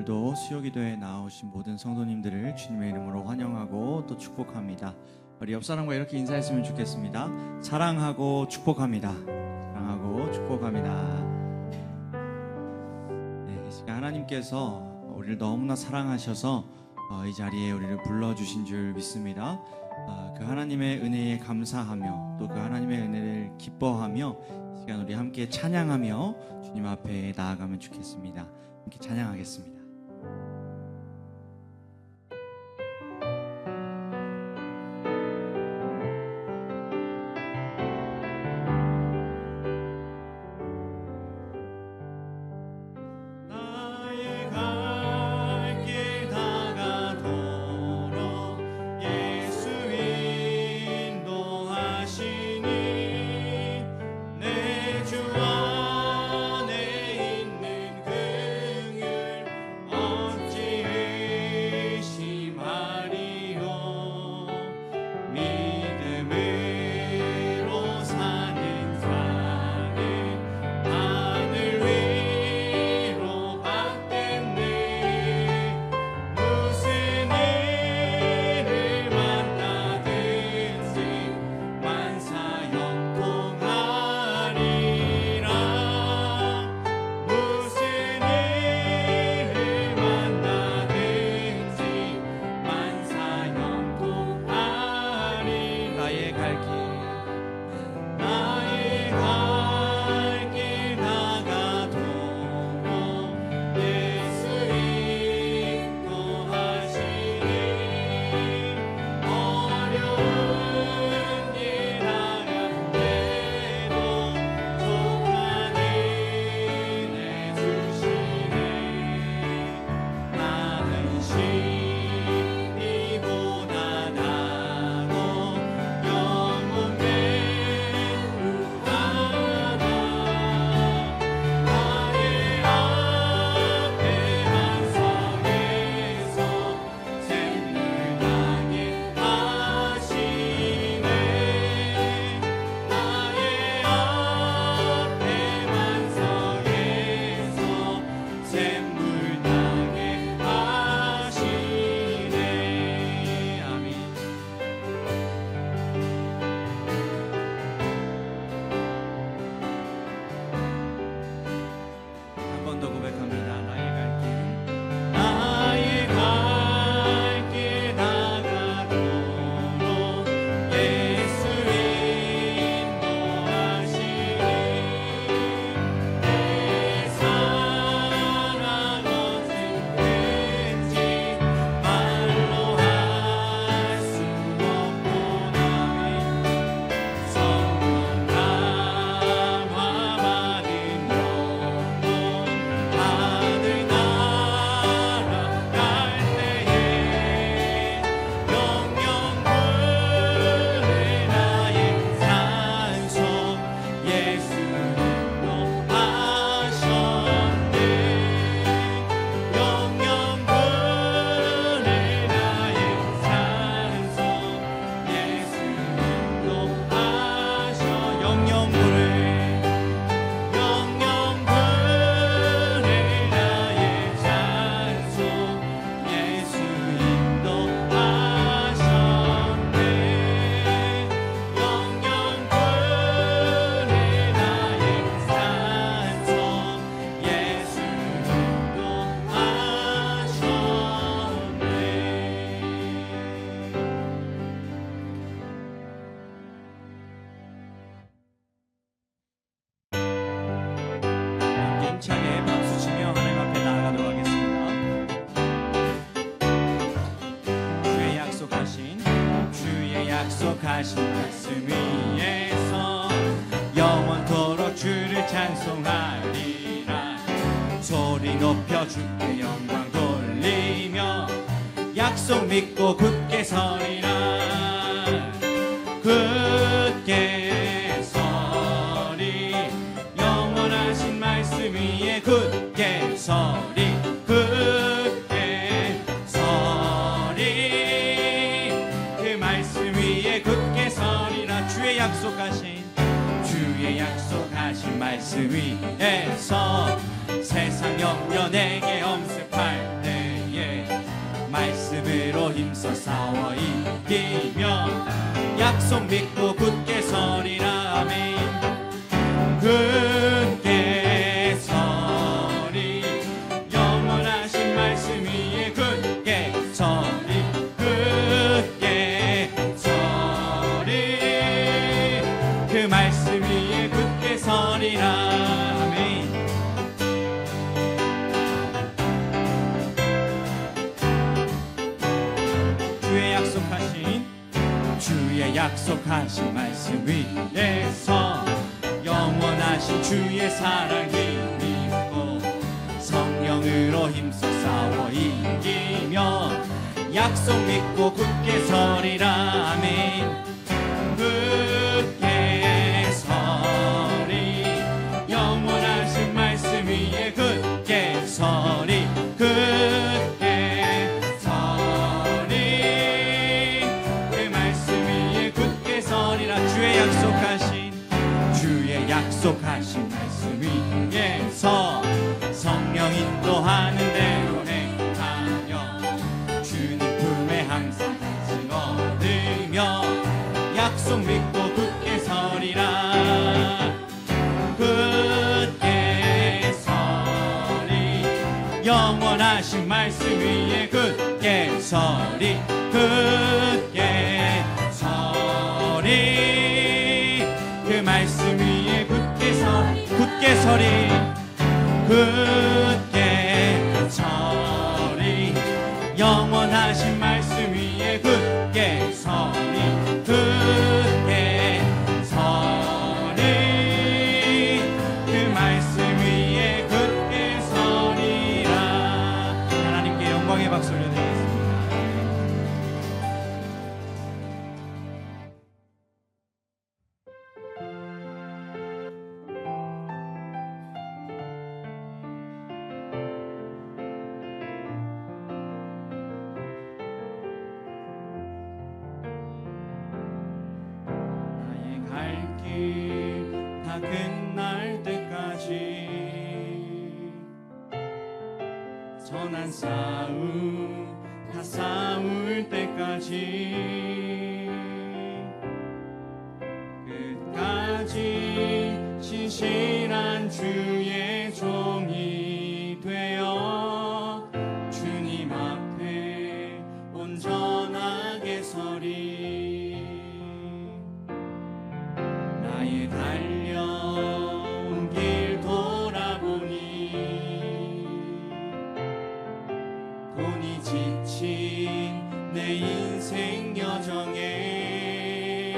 오늘도 수요기도에 나오신 모든 성도님들을 주님의 이름으로 환영하고 또 축복합니다. 우리 옆 사람과 이렇게 인사했으면 좋겠습니다. 사랑하고 축복합니다. 사랑하고 축복합니다. 네, 이 시간 하나님께서 우리를 너무나 사랑하셔서 이 자리에 우리를 불러주신 줄 믿습니다. 그 하나님의 은혜에 감사하며 또 그 하나님의 은혜를 기뻐하며 이 시간 우리 함께 찬양하며 주님 앞에 나아가면 좋겠습니다. 함께 찬양하겠습니다. 힘차게 박수치며 하나님 앞에 나아가도록 하겠습니다. 주의 약속하신 말씀 위에서 영원토록 주를 찬송하리라. 소리 높여 주께 영광 돌리며 약속 믿고 굳게 서리라. 굳게 서리 영원하신 말씀 위에 굳게 서리. 굳게 서리 그 말씀 위에 굳게 서리라. 주의 약속하신 말씀 위에서 세상 염려 내게 엄습할 성령으로 힘써 싸워 이기며 약속 믿고 굳게 서리라. 아멘. 굳게 서리 영원하신 말씀 위에 굳게 서리 굳게 서리 그 말씀 위에 굳게 서리라. 주의 약속하신 말씀 위에서 영원하신 주의 사랑 힘입고 성령으로 힘써 싸워 이기며 약속 믿고 굳게 서리라. 아멘. 굳게 서리 영원하신 말씀 위에 굳게 서리 굳게 서리 그 말씀 위에 굳게 서리라. 주의 약속하신 말씀 위에서 성령 인도하는 대로 행하여 주님 품에 항상 안식 얻으며 약속 믿고 굳게 서리라. 굳게 서리 영원하신 말씀 위에 굳게 서리 굳게 서리 그 말씀 위에 굳게 서리 굳게 서리 굳게 서리 영원하신 말씀 위에 굳게 서리 굳게 서리 그 말씀 위에 굳게 서리라. 하나님께 영광의 박수 올려드리겠습니다. 다 끝날 때까지 선한 싸움 다 싸울 때까지 끝까지 신실한 주의 종이 되어 주님 앞에 온전하게 서리. 나의 달려온 길 돌아보니 돈이 지친 내 인생 여정에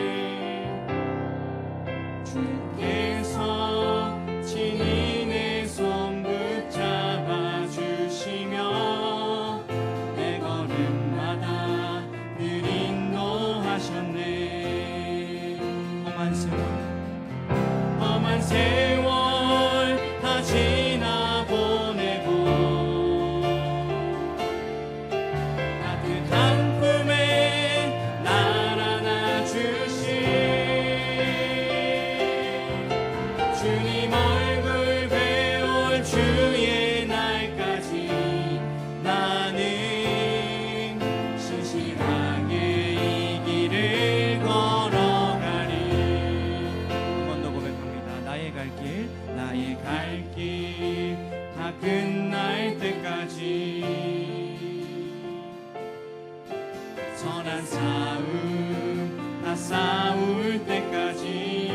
주께서 친히 내 손 붙잡아 주시며 내 걸음마다 늘 인도하셨네. 험한 세월 다 지나보내고 따뜻한 품에 날 안아주신 주님 얼굴 배울 주의 날까지 나는 신실하게 이 길을 걸어가리. 한 번 더 고백합니다. 나의 갈 길 다 끝날 때까지 선한 싸움 다 싸울 때까지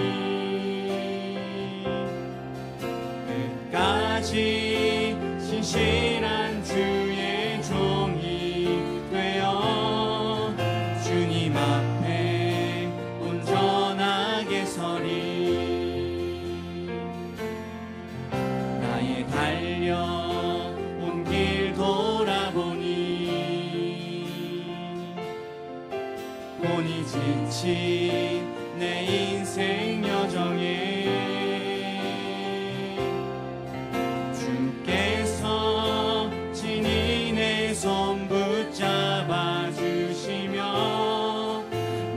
끝까지 신실한 주의 종이 되어 주님 앞에 온전하게 서리. 나의 달려온 길 돌아보니 돈이 지친 내 인생 여정에 주께서 친히 내 손 붙잡아 주시며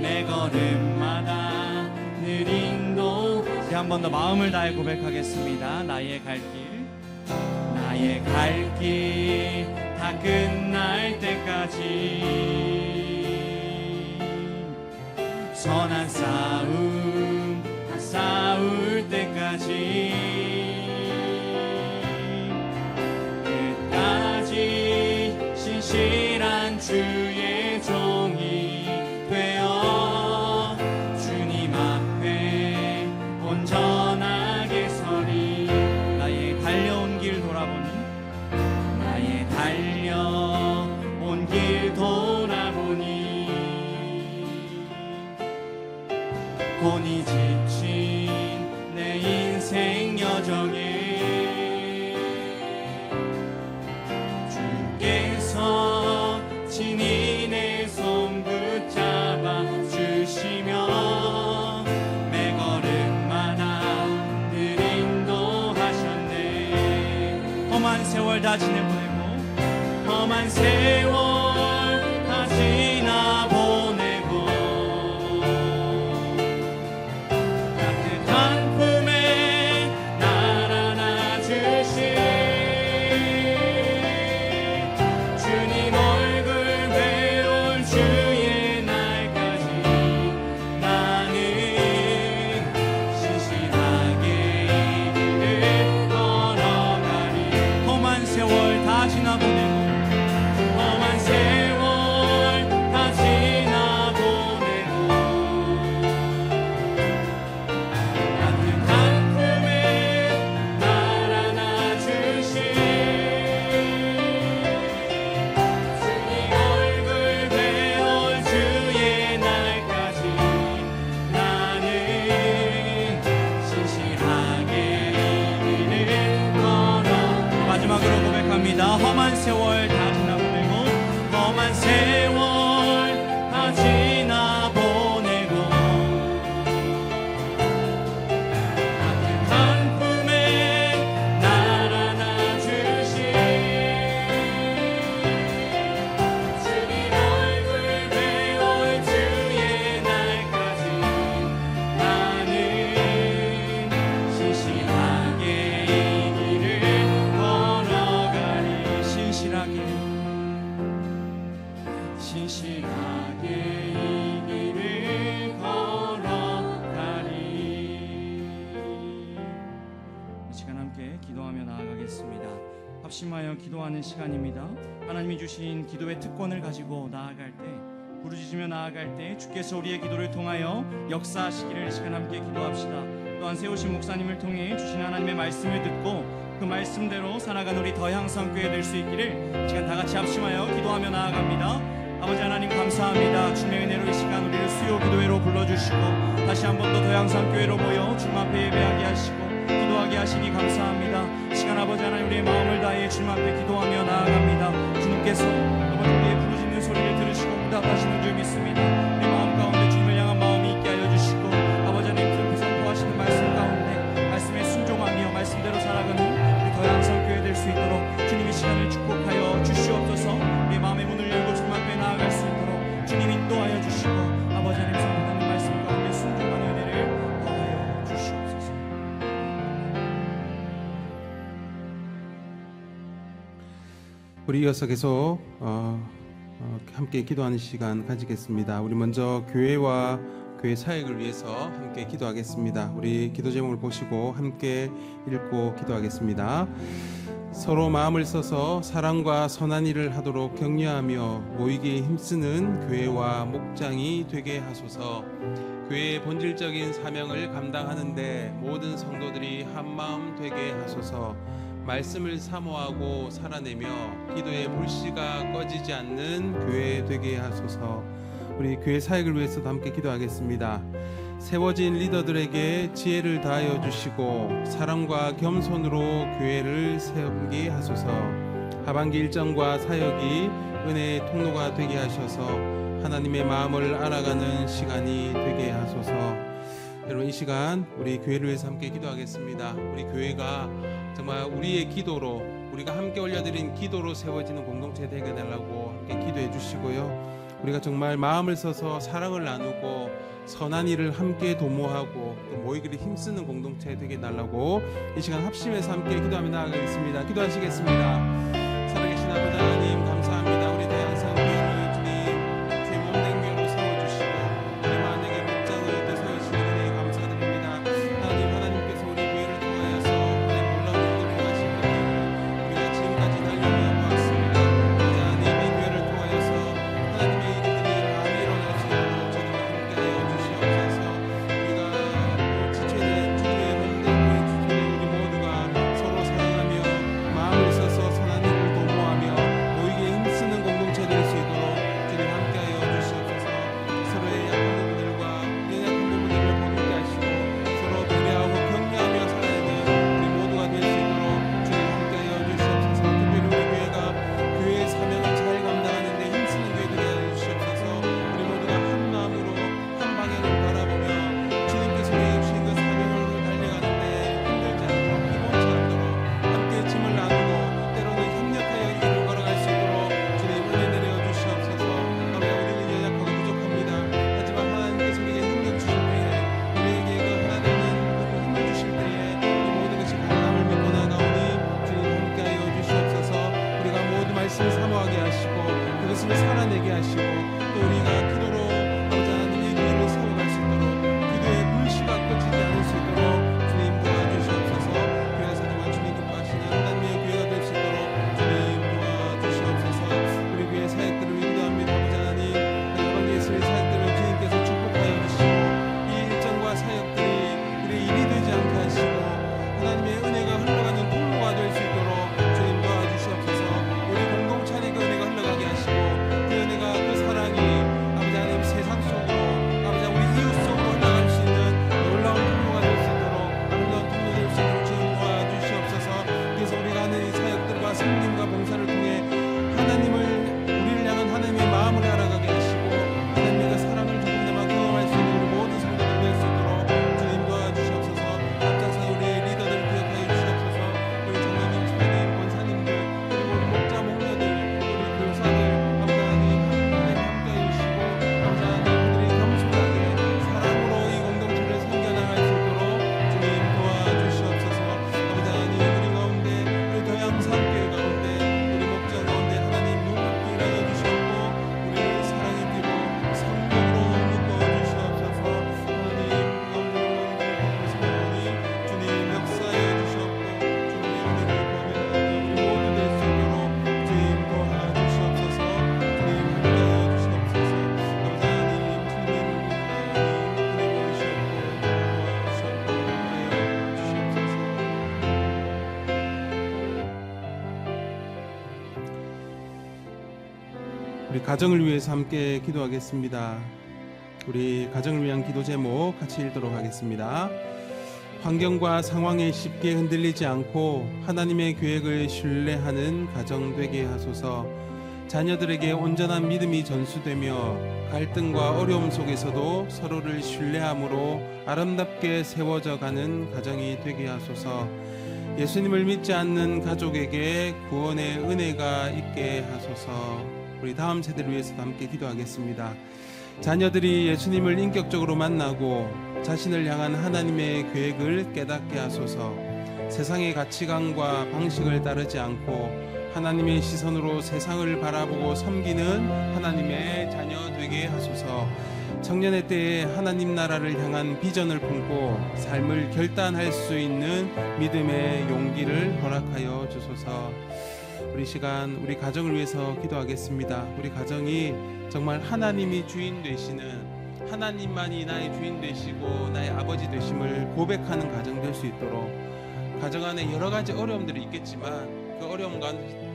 내 걸음마다 늘 인도. 이제 한 번 더 마음을 다해 고백하겠습니다. 나의 갈 길 다 다 끝날 때까지 선한 싸움 다 싸울 때까지 끝까지 신실한 주의 종이 되어 주님 앞에 온전하게 서리. 나의 달려온 길 돌아보니 나의 달려온 길 돌아보니 곤히 지친 내 인생 여정에 주께서 친히 내 손 붙잡아 주시며 매 걸음마다 늘 인도하셨네. 험한 세월 다 지내보내고 험한 세월 다 지나보내고 따뜻한 품에 날 안아주신 주님 얼굴 배울 주의 날까지 나는 신실하게 이 길을 걸어가리. 험한 세월 다 지나보내고 험한 세월 다 지나보내고 따뜻한 품에 날 안아주신 주님 얼굴 배울 주의 날까지 나는 신실하게 이 길을 걸어. 마지막으로 고백합니다. 험한 세월 다 지나보내고 험한 세월 다 지나보내고 따뜻한 품에 날 안아주신 주님 얼굴 배울 주의 날까지 나는 신실하게 이 길을 걸어가리. 신실하게 신실하게 이 길을 걸어가리. 이 시간 함께 기도하며 나아가겠습니다. 합심하여 기도하는 시간입니다. 하나님이 주신 기도의 특권을 가지고 나아갈 때, 부르짖으며 나아갈 때 주께서 우리의 기도를 통하여 역사하시기를 이 시간 함께 기도합시다. 또한 세우신 목사님을 통해 주신 하나님의 말씀을 듣고 그 말씀대로 살아간 우리 더향성교회 될 수 있기를 이 시간 다 같이 합심하여 기도하며 나아갑니다. 아버지 하나님 감사합니다. 주님의 은혜로 이 시간 우리를 수요 기도회로 불러주시고 다시 한 번 더 더향성교회로 모여 주님 앞에 예배하게 하시고 기도하게 하시니 감사합니다. 이 시간 아버지 하나님 우리의 마음을 다해 주님 앞에 기도하며 나아갑니다. 주님께서 아버지 우리의 부르짖는 소리를 들으시고 응답하시는 줄 믿습니다. 우리 마음 가운데 주님을 향한 마음이 있게 하여 주시고 아버지 하나님 그렇게 선포하시는 말씀 가운데 말씀에 순종하며 말씀대로 살아가는 우리 더향성교회 될 수 있도록 주님이 시간을 축복하여 주시옵소서. 우리 마음의 문을 열고 주님 앞에 나아갈 수 있도록 주님 인도하여 주시고 아버지 하나님 선포하는 말씀 가운데 순종하는 은혜를 더하여 주시옵소서. 우리 이어서 계속 함께 기도하는 시간 가지겠습니다. 우리 먼저 교회와 교회 사역을 위해서 함께 기도하겠습니다. 우리 기도 제목을 보시고 함께 읽고 기도하겠습니다. 서로 마음을 써서 사랑과 선한 일을 하도록 격려하며 모이기에 힘쓰는 교회와 목장이 되게 하소서. 교회의 본질적인 사명을 감당하는데 모든 성도들이 한마음 되게 하소서. 말씀을 사모하고 살아내며 기도의 불씨가 꺼지지 않는 교회 되게 하소서. 우리 교회 사역을 위해서도 함께 기도하겠습니다. 세워진 리더들에게 지혜를 다하여 주시고 사랑과 겸손으로 교회를 세우게 하소서. 하반기 일정과 사역이 은혜의 통로가 되게 하셔서 하나님의 마음을 알아가는 시간이 되게 하소서. 여러분 이 시간 우리 교회를 위해서 함께 기도하겠습니다. 우리 교회가 정말 우리의 기도로 우리가 함께 올려드린 기도로 세워지는 공동체 되게 해달라고 함께 기도해 주시고요. 우리가 정말 마음을 써서 사랑을 나누고 선한 일을 함께 도모하고 또 모이기를 힘쓰는 공동체 되게 해달라고 이 시간 합심해서 함께 기도하며 나아가겠습니다. 기도하시겠습니다. 살아계신 아버지 하나님 그것을 살아내게 하시고 또 우리가 기도로 아버지 하나님 이 교회를 세워갈 수 있도록 기도의 불씨가 꺼지지 않을 수 있도록 주님 도와주시옵소서. 교회에서 정말 주님 기뻐하시는 하나님의 교회가 될 수 있도록 주님 도와주시옵소서. 우리 교회 사역들을 기도합니다. 아버지 하나님 여러 예수의 사역들을 주님께서 축복하여 주시고 이 일정과 사역들이 우리의 일이 되지 않게 하시고 하나님의 은혜가 흘러가는 통로가 될 수 있도록 주님 도와주시옵소서. 우리 공동체 안에 그 은혜가 흘러가게 하시고 그 은혜가 그 사랑이 아버지 하나님 세상 속으로 아버지 우리 이웃 속으로 흘러갈 수 있는 놀라운 통로가 될 수 있도록 아름다운 통로 될 수 있도록 주님 도와주시옵소서. 그래서 우리가 하는 이 사역들과 섬김과 봉사를 통해 우리를 향한 하나님의 마음을 알아가게 하시고 하나님의 그 사랑을 조금이나마 경험할 수 있는 우리 모든 성도들 될 수 있도록 주님 도와주시옵소서. 앞장서 우리의 리더들을 기억하여 주시옵소서. 우리 장로님, 집사님, 권사님들 그리고 우리 목자, 목녀들, 우리 교사들 아버지 하나님 함께해 주시고 아버지 하나님 그들이 겸손하게 사랑으로 이 공동체를 섬겨나갈 수 있도록 주님 도와주시옵소서. 아버지 하나님 우리 가운데 우리 도양산교회 가운데 우리 목장 가운데 하나님 눈을 일하여 주시옵고 우리 사랑의 피로 성령으로 묶어주시옵소서. 하나님 가운데 성령이 주님 역사해 주시옵고 주님의 은혜를 구하며 우리 모두 될 수 있도록 주님 도와주시옵소서. 주님 함께하여 주시옵소서. 아버지 하나님 주님의 은혜를 주시옵고 도와주시옵고 함께하여 주시옵소서. 우리 가정을 위해서 함께 기도하겠습니다. 우리 가정을 위한 기도 제목 같이 읽도록 하겠습니다. 환경과 상황에 쉽게 흔들리지 않고 하나님의 계획을 신뢰하는 가정 되게 하소서. 자녀들에게 온전한 믿음이 전수되며 갈등과 어려움 속에서도 서로를 신뢰함으로 아름답게 세워져 가는 가정이 되게 하소서. 예수님을 믿지 않는 가족에게 구원의 은혜가 있게 하소서. 우리 다음 세대를 위해서도 함께 기도하겠습니다. 자녀들이 예수님을 인격적으로 만나고 자신을 향한 하나님의 계획을 깨닫게 하소서. 세상의 가치관과 방식을 따르지 않고 하나님의 시선으로 세상을 바라보고 섬기는 하나님의 자녀 되게 하소서. 청년의 때에 하나님 나라를 향한 비전을 품고 삶을 결단할 수 있는 믿음의 용기를 허락하여 주소서. 우리 시간 우리 가정을 위해서 기도하겠습니다. 우리 가정이 정말 하나님이 주인 되시는, 하나님만이 나의 주인 되시고 나의 아버지 되심을 고백하는 가정 될 수 있도록, 가정 안에 여러 가지 어려움들이 있겠지만 그 어려움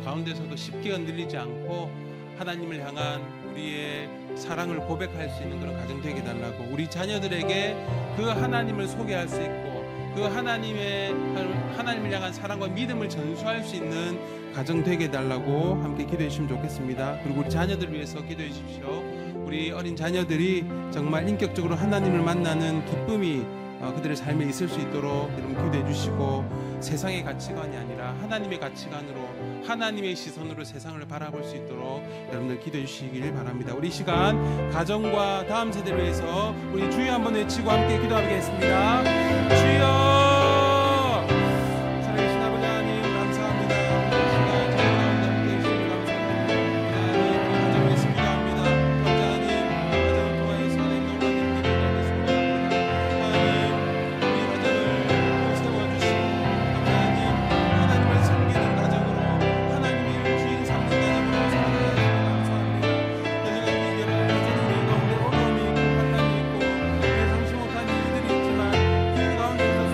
가운데서도 쉽게 흔들리지 않고 하나님을 향한 우리의 사랑을 고백할 수 있는 그런 가정 되게 달라고, 우리 자녀들에게 그 하나님을 소개할 수 있고 그 하나님을 향한 사랑과 믿음을 전수할 수 있는 가정 되게 달라고 함께 기도해 주시면 좋겠습니다. 그리고 우리 자녀들 위해서 기도해 주십시오. 우리 어린 자녀들이 정말 인격적으로 하나님을 만나는 기쁨이 그들의 삶에 있을 수 있도록 여러분 기도해 주시고, 세상의 가치관이 아니라 하나님의 가치관으로, 하나님의 시선으로 세상을 바라볼 수 있도록 여러분들 기도해 주시길 바랍니다. 우리 시간 가정과 다음 세대를 위해서 우리 주여 한번 외치고 함께 기도하겠습니다. 주여! 살아계신 아버지 하나님 감사합니다. 이 시간 저희 가운데 함께 해주시니 감사합니다. 하나님 우리 가정을 위해서 기도합니다. 아버지 하나님 가정을 통하여서 하나님 놀라운 일들을 일어나게 소망합니다. 하나님 우리 가정을 세워주시고 하나님 하나님을 섬기는 가정으로, 하나님이 주인 삼는 가정으로 살아가게 하시니 감사합니다. 여러 가지 우리 가운데 어려움이 있고 환난이 있고 예상치 못한 일들이 있지만 그 가운데서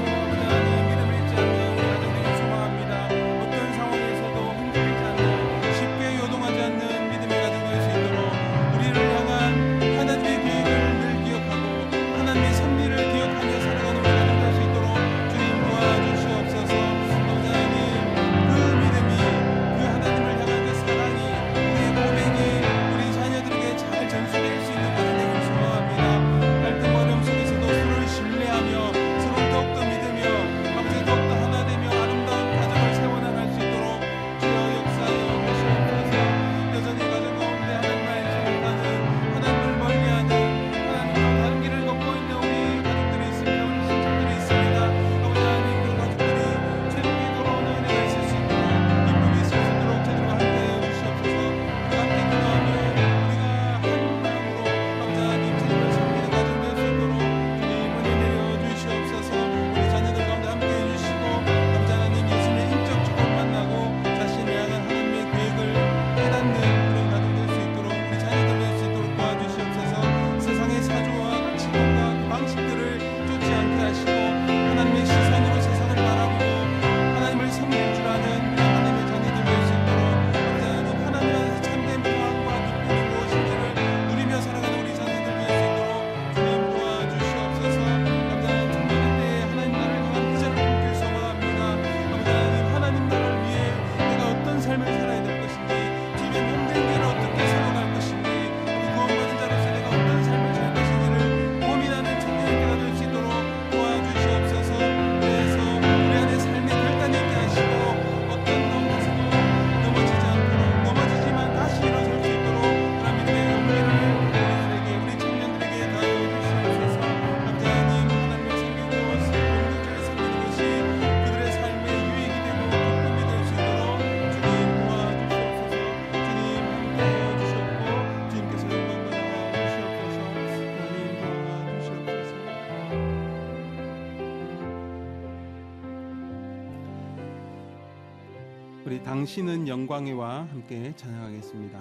당신은 영광의 왕 함께 찬양하겠습니다.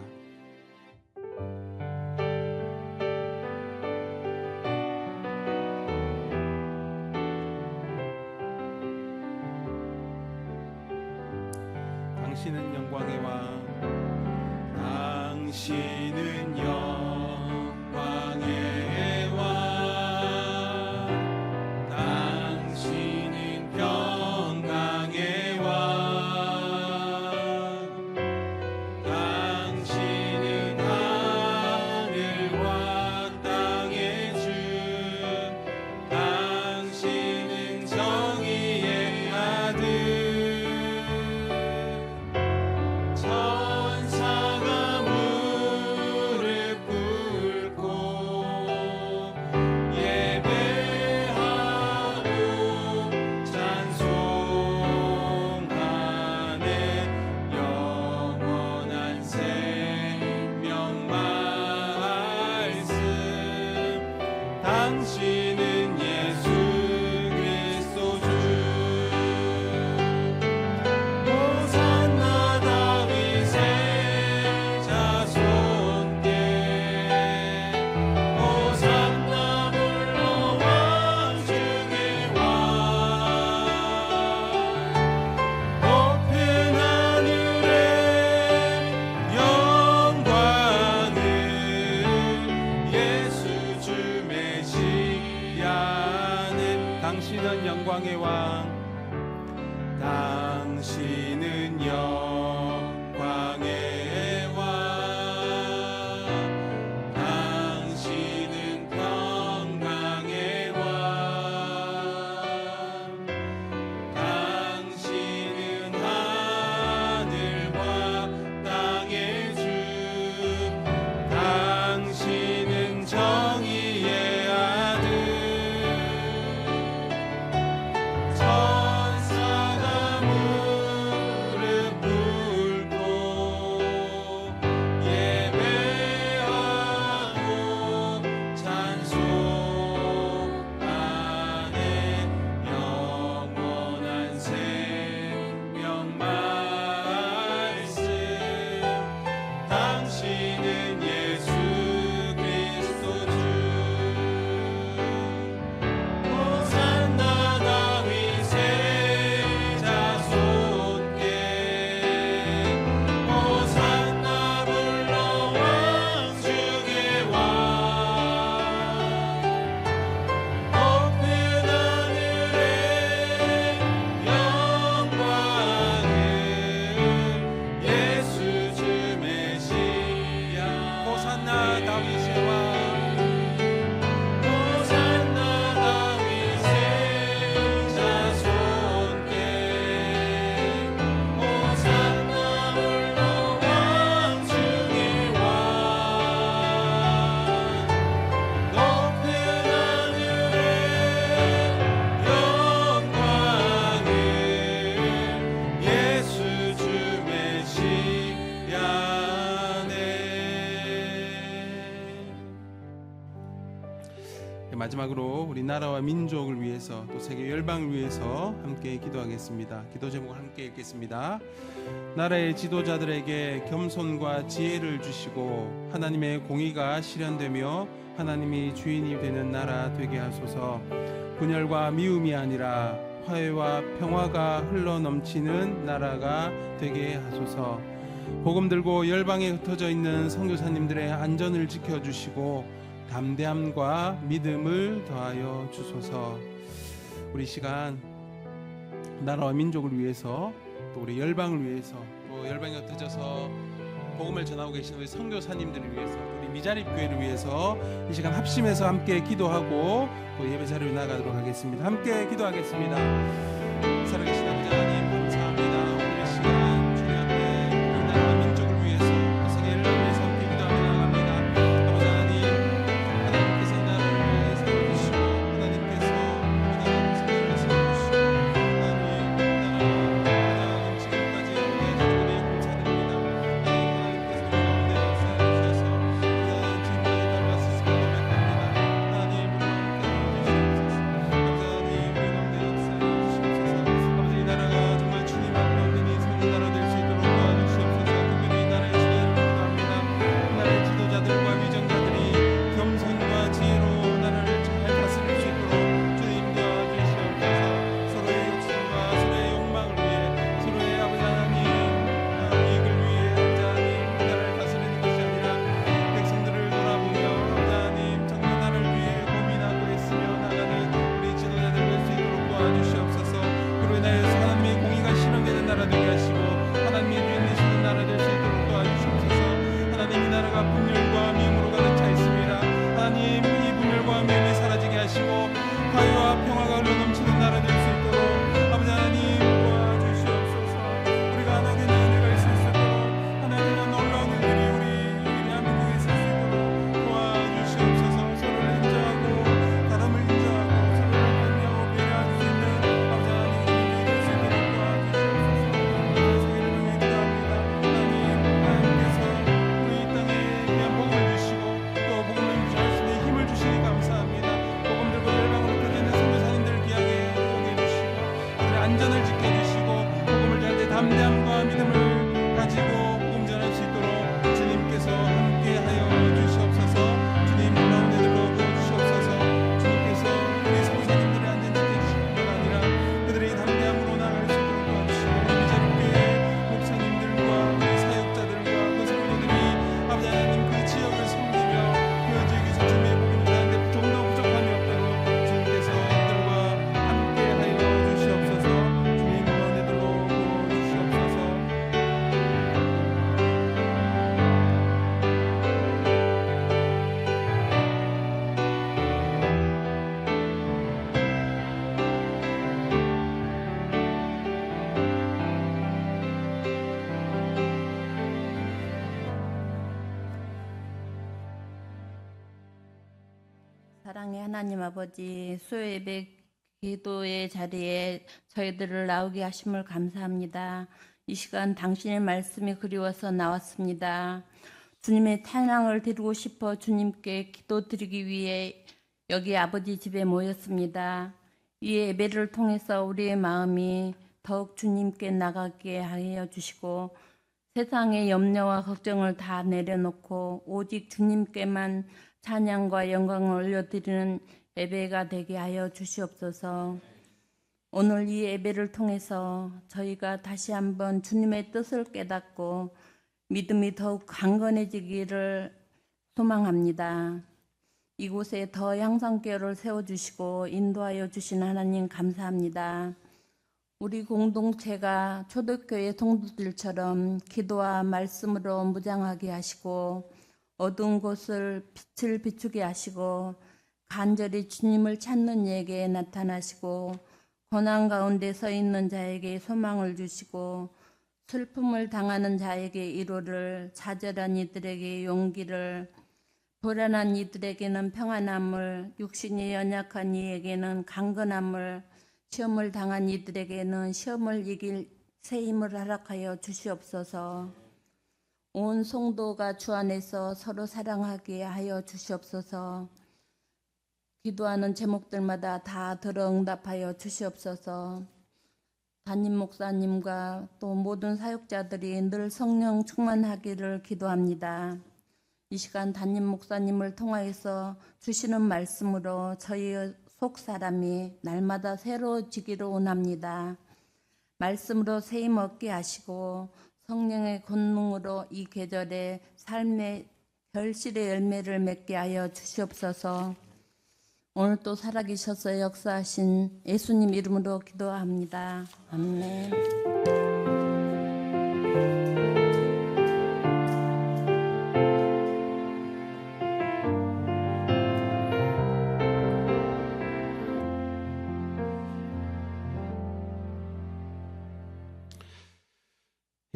당신은 영광의 왕, 당신은 영광의 왕, 당신은 평강의 왕, 당신은 하늘과 땅의 주, 당신은 정의의 아들. 천사가 무릎 꿇고 예배하고 찬송하네. 영원한 생명 말씀, 당신은 예수 그리스도 주. 호산나 다윗의 자손께, 호산나 물러와 중의 왕. 높은 하늘에 영광을 예수 주 메시아는. 당신은 영광의 왕, 당신은 영광의 왕, 당신은 평강의 왕, 당신은 하늘과 땅의 주, 당신은 정의의 아들. 천사가 무릎 꿇고 예배하고 찬송하네. 영원한 생명 말씀, 당신은 예수 그리스도 주. 호산나 다윗의 자손께, 호산나 물러와 중의 왕. 높은 하늘에 영광을 예수 주 메시아. 호산나 다윗의 왕, 호산나 다윗의 자손께, 호산나 물러와 중의 왕. 높은 하늘에 영광을 예수 주 메시아네. 마지막으로 우리 나라와 민족을 위해서 또 세계 열방을 위해서 함께 기도하겠습니다. 기도 제목을 함께 읽겠습니다. 나라의 지도자들에게 겸손과 지혜를 주시고 하나님의 공의가 실현되며 하나님이 주인이 되는 나라 되게 하소서. 분열과 미움이 아니라 화해와 평화가 흘러넘치는 나라가 되게 하소서. 복음 들고 열방에 흩어져 있는 선교사님들의 안전을 지켜주시고 담대함과 믿음을 더하여 주소서. 우리 시간 나라와 민족을 위해서 또 우리 열방을 위해서 또 열방에 흩어져서 복음을 전하고 계시는 우리 선교사님들을 위해서 우리 미자립 교회를 위해서 이 시간 합심해서 함께 기도하고 또 예배 자리로 나가도록 하겠습니다. 함께 기도하겠습니다. 살아계신 아버지 하나님 감사합니다. 오늘 이 시간 주님 앞에 이 나라와 민족을 위해서 또 세계 열방을 위해서 함께 기도하며 나갑니다. 아버지 하나님, 하나님께서 이 나라를 세워주시고 하나님께서 이 나라를 세워주시고 하나님 이 나라 지금까지 해주시니 감사드립니다. 하나님께서 우리 가운데 역사해 주셔서 하나님 지금까지 달라스스가 고백합니다. 하나님 우리 가운데 해주시옵소서. 감사하니 우리 가운데 역사해 주시옵소서. 아버지 이 나라가 사랑의 하나님 아버지, 수요예배 기도의 자리에 저희들을 나오게 하심을 감사합니다. 이 시간 당신의 말씀이 그리워서 나왔습니다. 주님의 찬양을 드리고 싶어 주님께 기도드리기 위해 여기 아버지 집에 모였습니다. 이 예배를 통해서 우리의 마음이 더욱 주님께 나가게 하여 주시고 세상의 염려와 걱정을 다 내려놓고 오직 주님께만 찬양과 영광을 올려드리는 예배가 되게 하여 주시옵소서. 오늘 이 예배를 통해서 저희가 다시 한번 주님의 뜻을 깨닫고 믿음이 더욱 강건해지기를 소망합니다. 이곳에 더 향상교회를 세워주시고 인도하여 주신 하나님 감사합니다. 우리 공동체가 초대교회 성도들처럼 기도와 말씀으로 무장하게 하시고 어두운 곳을 빛을 비추게 하시고 간절히 주님을 찾는 이에게 나타나시고 고난 가운데 서 있는 자에게 소망을 주시고 슬픔을 당하는 자에게 위로를, 좌절한 이들에게 용기를, 불안한 이들에게는 평안함을, 육신이 연약한 이에게는 강건함을, 시험을 당한 이들에게는 시험을 이길 새 힘을 허락하여 주시옵소서. 온 성도가 주 안에서 서로 사랑하게 하여 주시옵소서. 기도하는 제목들마다 다 들어 응답하여 주시옵소서. 담임 목사님과 또 모든 사역자들이 늘 성령 충만하기를 기도합니다. 이 시간 담임 목사님을 통하여서 주시는 말씀으로 저희의 속 사람이 날마다 새로워지기를 원합니다. 말씀으로 세임 얻게 하시고 성령의 권능으로 이 계절에 삶의 결실의 열매를 맺게 하여 주시옵소서. 오늘 또 살아계셔서 역사하신 예수님 이름으로 기도합니다. 아멘.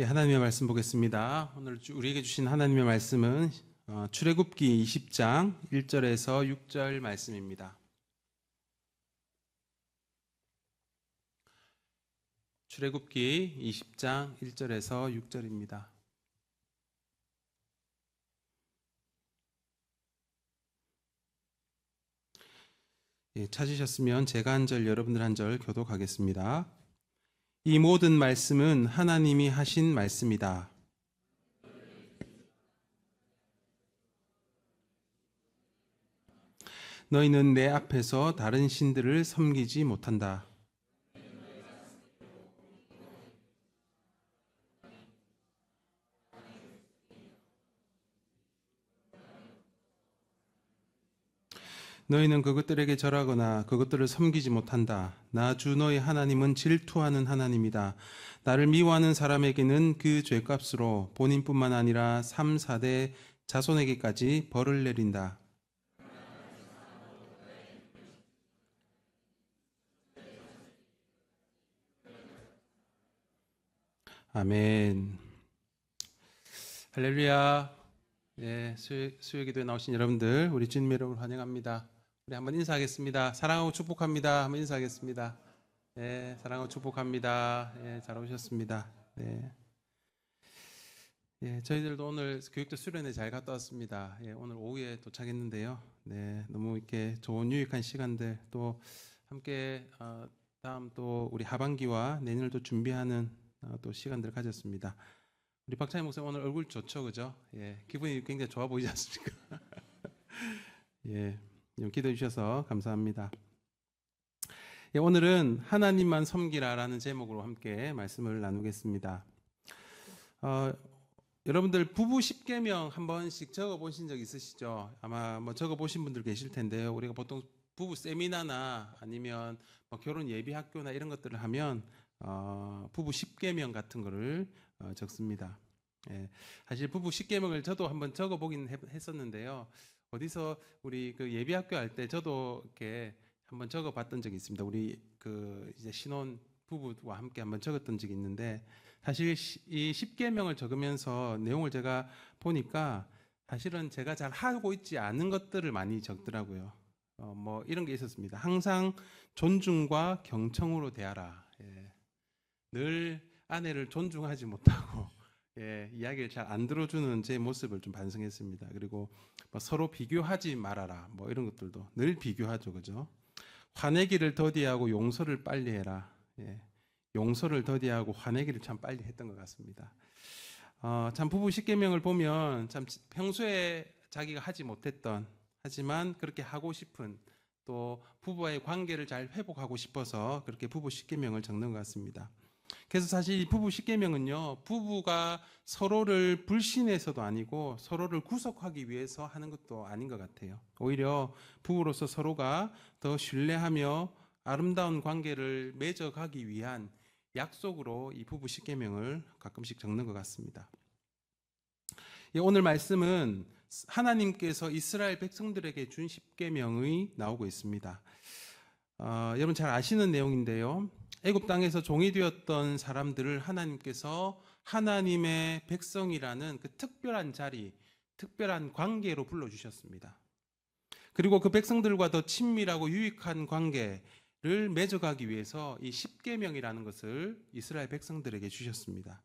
예, 하나님의 말씀 보겠습니다. 오늘 우리에게 주신 하나님의 말씀은 출애굽기 20장 1절에서 6절 말씀입니다. 출애굽기 20장 1절에서 6절입니다. 예, 찾으셨으면 제가 한 절, 여러분들 한 절 교독하겠습니다. 이 모든 말씀은 하나님이 하신 말씀이다. 너희는 내 앞에서 다른 신들을 섬기지 못한다. 너희는 그것들에게 절하거나 그것들을 섬기지 못한다. 나 주 너희 하나님은 질투하는 하나님이다. 나를 미워하는 사람에게는 그 죄값으로 본인뿐만 아니라 3, 4대 자손에게까지 벌을 내린다. 아멘. 할렐루야. 네, 수요 기도에 나오신 여러분들, 우리 주님의 이름으로 환영합니다. 우리 한번 인사하겠습니다. 사랑하고 축복합니다. 한번 인사하겠습니다. 네, 사랑하고 축복합니다. 네, 잘 오셨습니다. 네. 예, 저희들도 오늘 교육도 수련회 잘 갔다 왔습니다. 예, 오늘 오후에 도착했는데요. 네, 너무 이렇게 좋은 유익한 시간들 또 함께 다음 또 우리 하반기와 내년을 또 준비하는 또 시간들을 가졌습니다. 우리 박찬희 목사님 오늘 얼굴 좋죠, 그죠? 예, 기분이 굉장히 좋아 보이지 않습니까? 예, 기도해 주셔서 감사합니다. 예, 오늘은 하나님만 섬기라라는 제목으로 함께 말씀을 나누겠습니다. 여러분들 부부 10계명 한 번씩 적어보신 적 있으시죠? 아마 뭐 적어보신 분들 계실 텐데요. 우리가 보통 부부 세미나나 아니면 뭐 결혼 예비 학교나 이런 것들을 하면 부부 10계명 같은 거를 적습니다. 예, 사실 부부 10계명을 저도 한번 적어보긴 했었는데요. 어디서 우리 그 예비 학교 할 때 저도 이렇게 한번 적어봤던 적이 있습니다. 우리 그 이제 신혼 부부와 함께 한번 적었던 적이 있는데 사실 이 10계명을 적으면서 내용을 제가 보니까 사실은 제가 잘 하고 있지 않은 것들을 많이 적더라고요. 뭐 이런 게 있었습니다. 항상 존중과 경청으로 대하라. 예. 늘 아내를 존중하지 못하고 이야기를 잘 안 들어주는 제 모습을 좀 반성했습니다. 그리고 뭐 서로 비교하지 말아라. 뭐 이런 것들도 늘 비교하죠, 그죠? 화내기를 더디하고 용서를 빨리 해라. 용서를 더디하고 화내기를 참 빨리 했던 것 같습니다. 참 부부 십계명을 보면 참 평소에 자기가 하지 못했던 하지만 그렇게 하고 싶은 또 부부와의 관계를 잘 회복하고 싶어서 그렇게 부부 십계명을 적는 것 같습니다. 그래서 사실 이 부부 십계명은요, 부부가 서로를 불신해서도 아니고 서로를 구속하기 위해서 하는 것도 아닌 것 같아요. 오히려 부부로서 서로가 더 신뢰하며 아름다운 관계를 맺어가기 위한 약속으로 이 부부 십계명을 가끔씩 적는 것 같습니다. 오늘 말씀은 하나님께서 이스라엘 백성들에게 준 십계명이 나오고 있습니다. 여러분 잘 아시는 내용인데요. 애굽 땅에서 종이 되었던 사람들을 하나님께서 하나님의 백성이라는 그 특별한 자리, 특별한 관계로 불러주셨습니다. 그리고 그 백성들과 더 친밀하고 유익한 관계를 맺어가기 위해서 이 십계명이라는 것을 이스라엘 백성들에게 주셨습니다.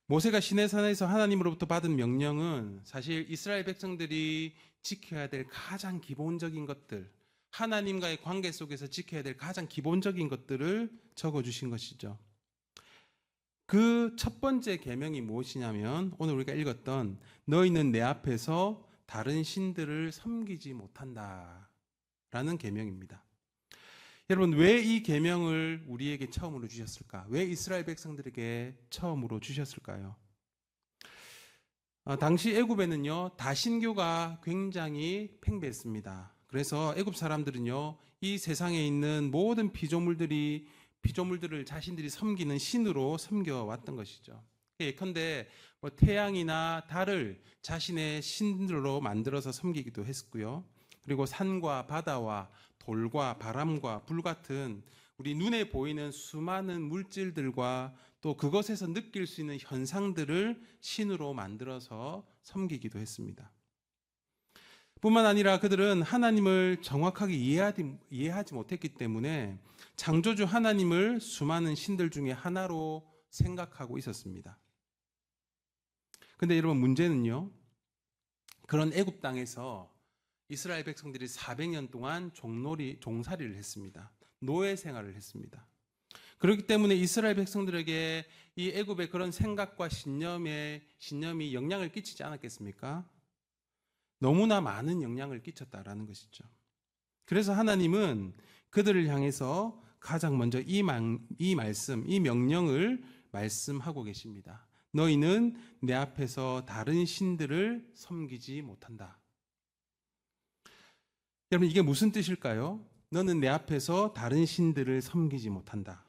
모세가 시내산에서 하나님으로부터 받은 명령은 사실 이스라엘 백성들이 지켜야 될 가장 기본적인 것들, 하나님과의 관계 속에서 지켜야 될 가장 기본적인 것들을 적어주신 것이죠. 그 첫 번째 계명이 무엇이냐면 오늘 우리가 읽었던 너희는 내 앞에서 다른 신들을 섬기지 못한다 라는 계명입니다. 여러분 왜 이 계명을 우리에게 처음으로 주셨을까? 왜 이스라엘 백성들에게 처음으로 주셨을까요? 당시 애굽에는요 다신교가 굉장히 팽배했습니다. 그래서 애굽 사람들은요 이 세상에 있는 모든 피조물들을 자신들이 섬기는 신으로 섬겨왔던 것이죠. 예컨대 뭐 태양이나 달을 자신의 신으로 만들어서 섬기기도 했고요. 그리고 산과 바다와 돌과 바람과 불 같은 우리 눈에 보이는 수많은 물질들과 또 그것에서 느낄 수 있는 현상들을 신으로 만들어서 섬기기도 했습니다. 뿐만 아니라 그들은 하나님을 정확하게 이해하지 못했기 때문에 창조주 하나님을 수많은 신들 중에 하나로 생각하고 있었습니다. 근데 여러분 문제는요, 그런 애굽 땅에서 이스라엘 백성들이 400년 동안 종살이를 했습니다. 노예 생활을 했습니다. 그렇기 때문에 이스라엘 백성들에게 이 애굽의 그런 생각과 신념이 영향을 끼치지 않았겠습니까? 너무나 많은 영향을 끼쳤다라는 것이죠. 그래서 하나님은 그들을 향해서 가장 먼저 이 명령을 말씀하고 계십니다. 너희는 내 앞에서 다른 신들을 섬기지 못한다. 여러분 이게 무슨 뜻일까요? 너는 내 앞에서 다른 신들을 섬기지 못한다.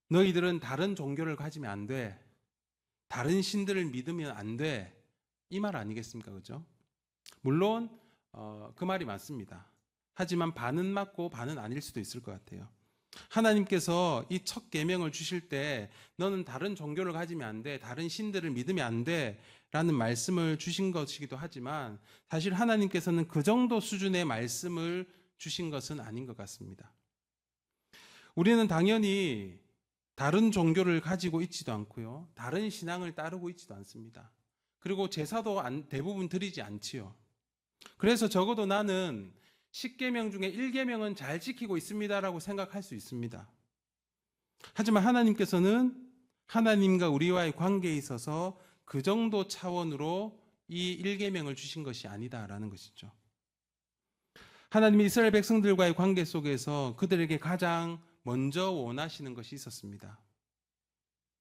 너희들은 다른 종교를 가지면 안 돼. 다른 신들을 믿으면 안 돼. 이 말 아니겠습니까? 그죠? 물론 그 말이 맞습니다. 하지만 반은 맞고 반은 아닐 수도 있을 것 같아요. 하나님께서 이 첫 계명을 주실 때 너는 다른 종교를 가지면 안 돼. 다른 신들을 믿으면 안 돼. 라는 말씀을 주신 것이기도 하지만 사실 하나님께서는 그 정도 수준의 말씀을 주신 것은 아닌 것 같습니다. 우리는 당연히 다른 종교를 가지고 있지도 않고요. 다른 신앙을 따르고 있지도 않습니다. 그리고 제사도 대부분 드리지 않지요. 그래서 적어도 나는 10계명 중에 1계명은 잘 지키고 있습니다라고 생각할 수 있습니다. 하지만 하나님께서는 하나님과 우리와의 관계에 있어서 그 정도 차원으로 이 1계명을 주신 것이 아니다라는 것이죠. 하나님이 이스라엘 백성들과의 관계 속에서 그들에게 가장 먼저 원하시는 것이 있었습니다.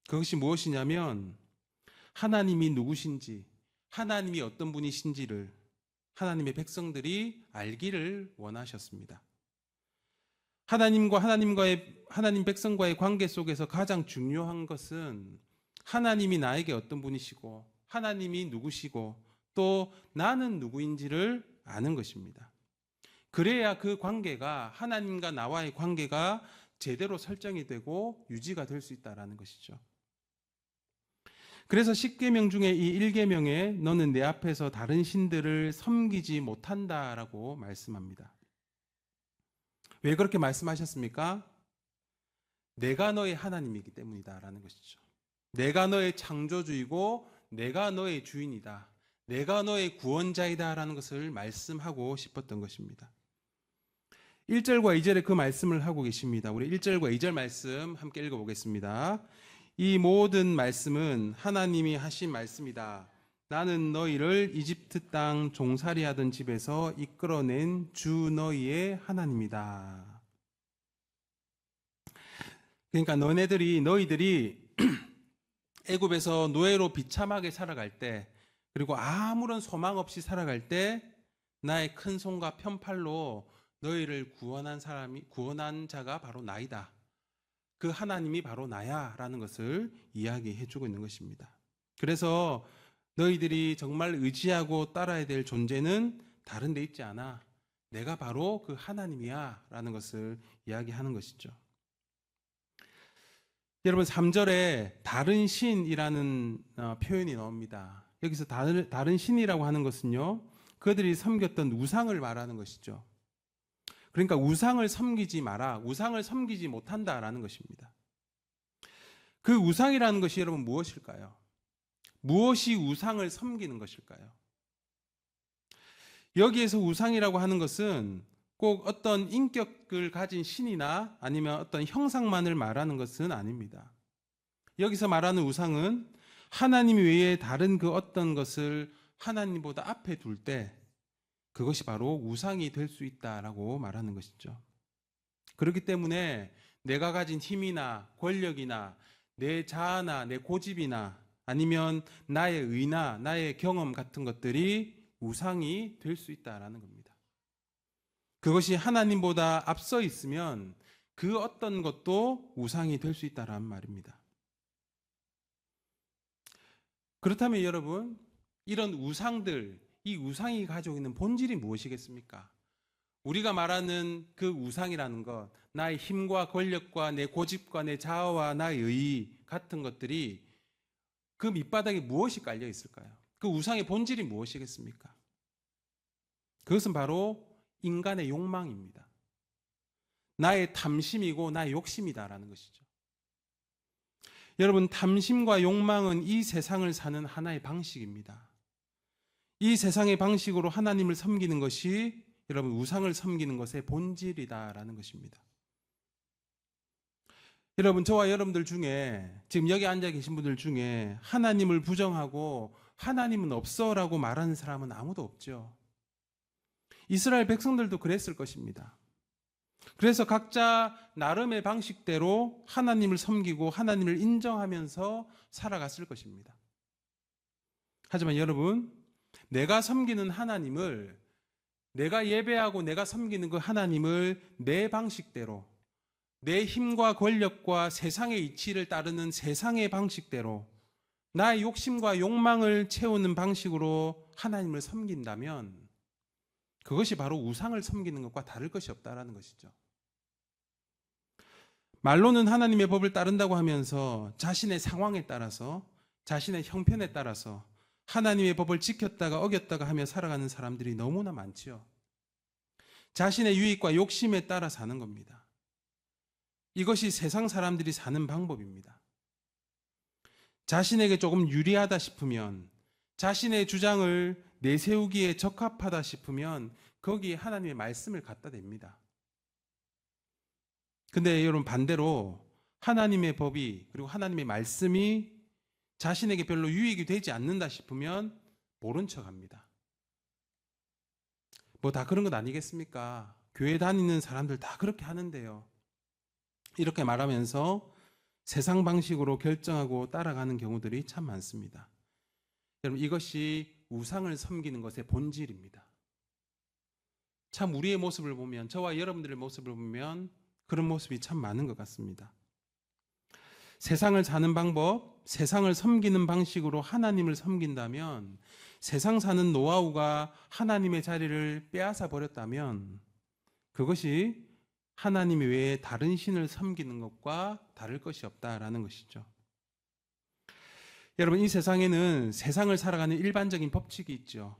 그것이 무엇이냐면 하나님이 누구신지, 하나님이 어떤 분이신지를 하나님의 백성들이 알기를 원하셨습니다. 하나님 백성과의 관계 속에서 가장 중요한 것은 하나님이 나에게 어떤 분이시고 하나님이 누구시고 또 나는 누구인지를 아는 것입니다. 그래야 그 관계가 하나님과 나와의 관계가 제대로 설정이 되고 유지가 될 수 있다는 것이죠. 그래서 10계명 중에 이 1계명에 너는 내 앞에서 다른 신들을 섬기지 못한다라고 말씀합니다. 왜 그렇게 말씀하셨습니까? 내가 너의 하나님이기 때문이다라는 것이죠. 내가 너의 창조주이고 내가 너의 주인이다. 내가 너의 구원자이다라는 것을 말씀하고 싶었던 것입니다. 1절과 2절에 그 말씀을 하고 계십니다. 우리 1절과 2절 말씀 함께 읽어보겠습니다. 이 모든 말씀은 하나님이 하신 말씀이다. 나는 너희를 이집트 땅 종살이 하던 집에서 이끌어낸 주 너희의 하나님이다. 그러니까 너희들이 애굽에서 노예로 비참하게 살아갈 때, 그리고 아무런 소망 없이 살아갈 때 나의 큰 손과 편팔로 너희를 구원한 자가 바로 나이다. 그 하나님이 바로 나야라는 것을 이야기해 주고 있는 것입니다. 그래서 너희들이 정말 의지하고 따라야 될 존재는 다른 데 있지 않아. 내가 바로 그 하나님이야 라는 것을 이야기하는 것이죠. 여러분 3절에 다른 신이라는 표현이 나옵니다. 여기서 다른 신이라고 하는 것은요, 그들이 섬겼던 우상을 말하는 것이죠. 그러니까 우상을 섬기지 마라, 우상을 섬기지 못한다라는 것입니다. 그 우상이라는 것이 여러분 무엇일까요? 무엇이 우상을 섬기는 것일까요? 여기에서 우상이라고 하는 것은 꼭 어떤 인격을 가진 신이나 아니면 어떤 형상만을 말하는 것은 아닙니다. 여기서 말하는 우상은 하나님 외에 다른 그 어떤 것을 하나님보다 앞에 둘 때 그것이 바로 우상이 될 수 있다라고 말하는 것이죠. 그렇기 때문에 내가 가진 힘이나 권력이나 내 자아나 내 고집이나 아니면 나의 의나 나의 경험 같은 것들이 우상이 될 수 있다라는 겁니다. 그것이 하나님보다 앞서 있으면 그 어떤 것도 우상이 될 수 있다라는 말입니다. 그렇다면 여러분, 이런 우상들, 이 우상이 가지고 있는 본질이 무엇이겠습니까? 우리가 말하는 그 우상이라는 것, 나의 힘과 권력과 내 고집과 내 자아와 나의 의 같은 것들이 그 밑바닥에 무엇이 깔려 있을까요? 그 우상의 본질이 무엇이겠습니까? 그것은 바로 인간의 욕망입니다. 나의 탐심이고 나의 욕심이다라는 것이죠. 여러분, 탐심과 욕망은 이 세상을 사는 하나의 방식입니다. 이 세상의 방식으로 하나님을 섬기는 것이 여러분 우상을 섬기는 것의 본질이다라는 것입니다. 여러분, 저와 여러분들 중에 지금 여기 앉아 계신 분들 중에 하나님을 부정하고 하나님은 없어라고 말하는 사람은 아무도 없죠. 이스라엘 백성들도 그랬을 것입니다. 그래서 각자 나름의 방식대로 하나님을 섬기고 하나님을 인정하면서 살아갔을 것입니다. 하지만 여러분, 내가 섬기는 하나님을, 내가 예배하고 내가 섬기는 그 하나님을 내 방식대로, 내 힘과 권력과 세상의 이치를 따르는 세상의 방식대로, 나의 욕심과 욕망을 채우는 방식으로 하나님을 섬긴다면 그것이 바로 우상을 섬기는 것과 다를 것이 없다라는 것이죠. 말로는 하나님의 법을 따른다고 하면서 자신의 상황에 따라서, 자신의 형편에 따라서 하나님의 법을 지켰다가 어겼다가 하며 살아가는 사람들이 너무나 많지요. 자신의 유익과 욕심에 따라 사는 겁니다. 이것이 세상 사람들이 사는 방법입니다. 자신에게 조금 유리하다 싶으면, 자신의 주장을 내세우기에 적합하다 싶으면 거기에 하나님의 말씀을 갖다 댑니다. 근데 여러분, 반대로 하나님의 법이, 그리고 하나님의 말씀이 자신에게 별로 유익이 되지 않는다 싶으면 모른 척합니다. 뭐 다 그런 것 아니겠습니까? 교회 다니는 사람들 다 그렇게 하는데요. 이렇게 말하면서 세상 방식으로 결정하고 따라가는 경우들이 참 많습니다. 여러분, 이것이 우상을 섬기는 것의 본질입니다. 참 우리의 모습을 보면, 저와 여러분들의 모습을 보면 그런 모습이 참 많은 것 같습니다. 세상을 사는 방법, 세상을 섬기는 방식으로 하나님을 섬긴다면, 세상 사는 노하우가 하나님의 자리를 빼앗아 버렸다면 그것이 하나님 외에 다른 신을 섬기는 것과 다를 것이 없다라는 것이죠. 여러분, 이 세상에는 세상을 살아가는 일반적인 법칙이 있죠.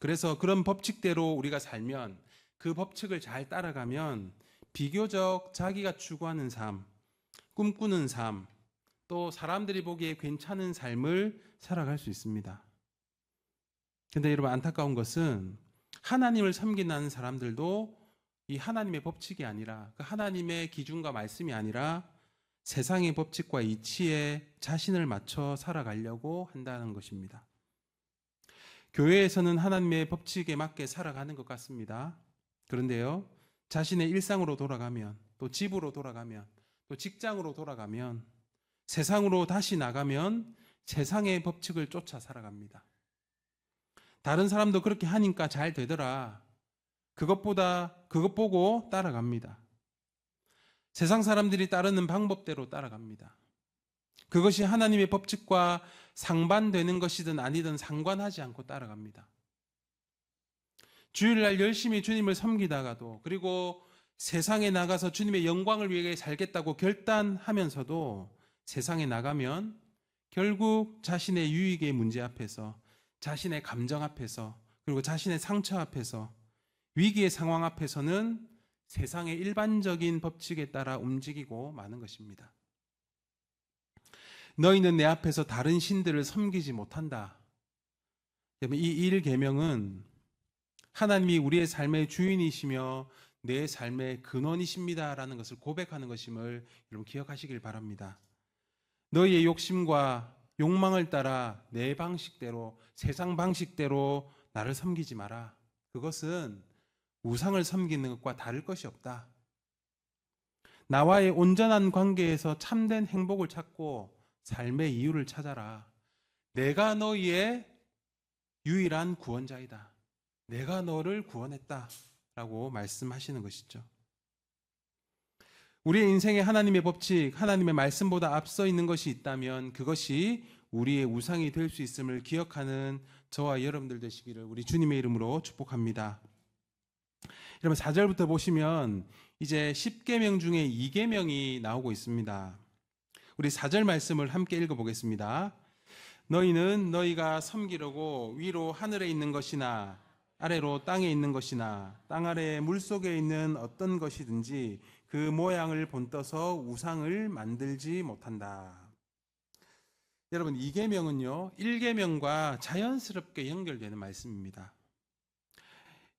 그래서 그런 법칙대로 우리가 살면, 그 법칙을 잘 따라가면 비교적 자기가 추구하는 삶, 꿈꾸는 삶, 또 사람들이 보기에 괜찮은 삶을 살아갈 수 있습니다. 근데 여러분, 안타까운 것은 하나님을 섬기는 사람들도 이 하나님의 법칙이 아니라, 그 하나님의 기준과 말씀이 아니라 세상의 법칙과 이치에 자신을 맞춰 살아가려고 한다는 것입니다. 교회에서는 하나님의 법칙에 맞게 살아가는 것 같습니다. 그런데요, 자신의 일상으로 돌아가면, 또 집으로 돌아가면, 또 직장으로 돌아가면, 세상으로 다시 나가면 세상의 법칙을 쫓아 살아갑니다. 다른 사람도 그렇게 하니까 잘 되더라. 그것 보고 따라갑니다. 세상 사람들이 따르는 방법대로 따라갑니다. 그것이 하나님의 법칙과 상반되는 것이든 아니든 상관하지 않고 따라갑니다. 주일날 열심히 주님을 섬기다가도, 그리고 세상에 나가서 주님의 영광을 위해 살겠다고 결단하면서도 세상에 나가면 결국 자신의 유익의 문제 앞에서, 자신의 감정 앞에서, 그리고 자신의 상처 앞에서, 위기의 상황 앞에서는 세상의 일반적인 법칙에 따라 움직이고 마는 것입니다. 너희는 내 앞에서 다른 신들을 섬기지 못한다. 이 1계명은 하나님이 우리의 삶의 주인이시며 내 삶의 근원이십니다라는 것을 고백하는 것임을 여러분 기억하시길 바랍니다. 너희의 욕심과 욕망을 따라 내 방식대로, 세상 방식대로 나를 섬기지 마라. 그것은 우상을 섬기는 것과 다를 것이 없다. 나와의 온전한 관계에서 참된 행복을 찾고 삶의 이유를 찾아라. 내가 너희의 유일한 구원자이다. 내가 너를 구원했다. 라고 말씀하시는 것이죠. 우리의 인생에 하나님의 법칙, 하나님의 말씀보다 앞서 있는 것이 있다면 그것이 우리의 우상이 될 수 있음을 기억하는 저와 여러분들 되시기를 우리 주님의 이름으로 축복합니다. 여러분, 4절부터 보시면 이제 10계명 중에 2계명이 나오고 있습니다. 우리 4절 말씀을 함께 읽어보겠습니다. 너희는 너희가 섬기려고 위로 하늘에 있는 것이나 아래로 땅에 있는 것이나 땅 아래 물속에 있는 어떤 것이든지 그 모양을 본떠서 우상을 만들지 못한다. 여러분, 2계명은요 1계명과 자연스럽게 연결되는 말씀입니다.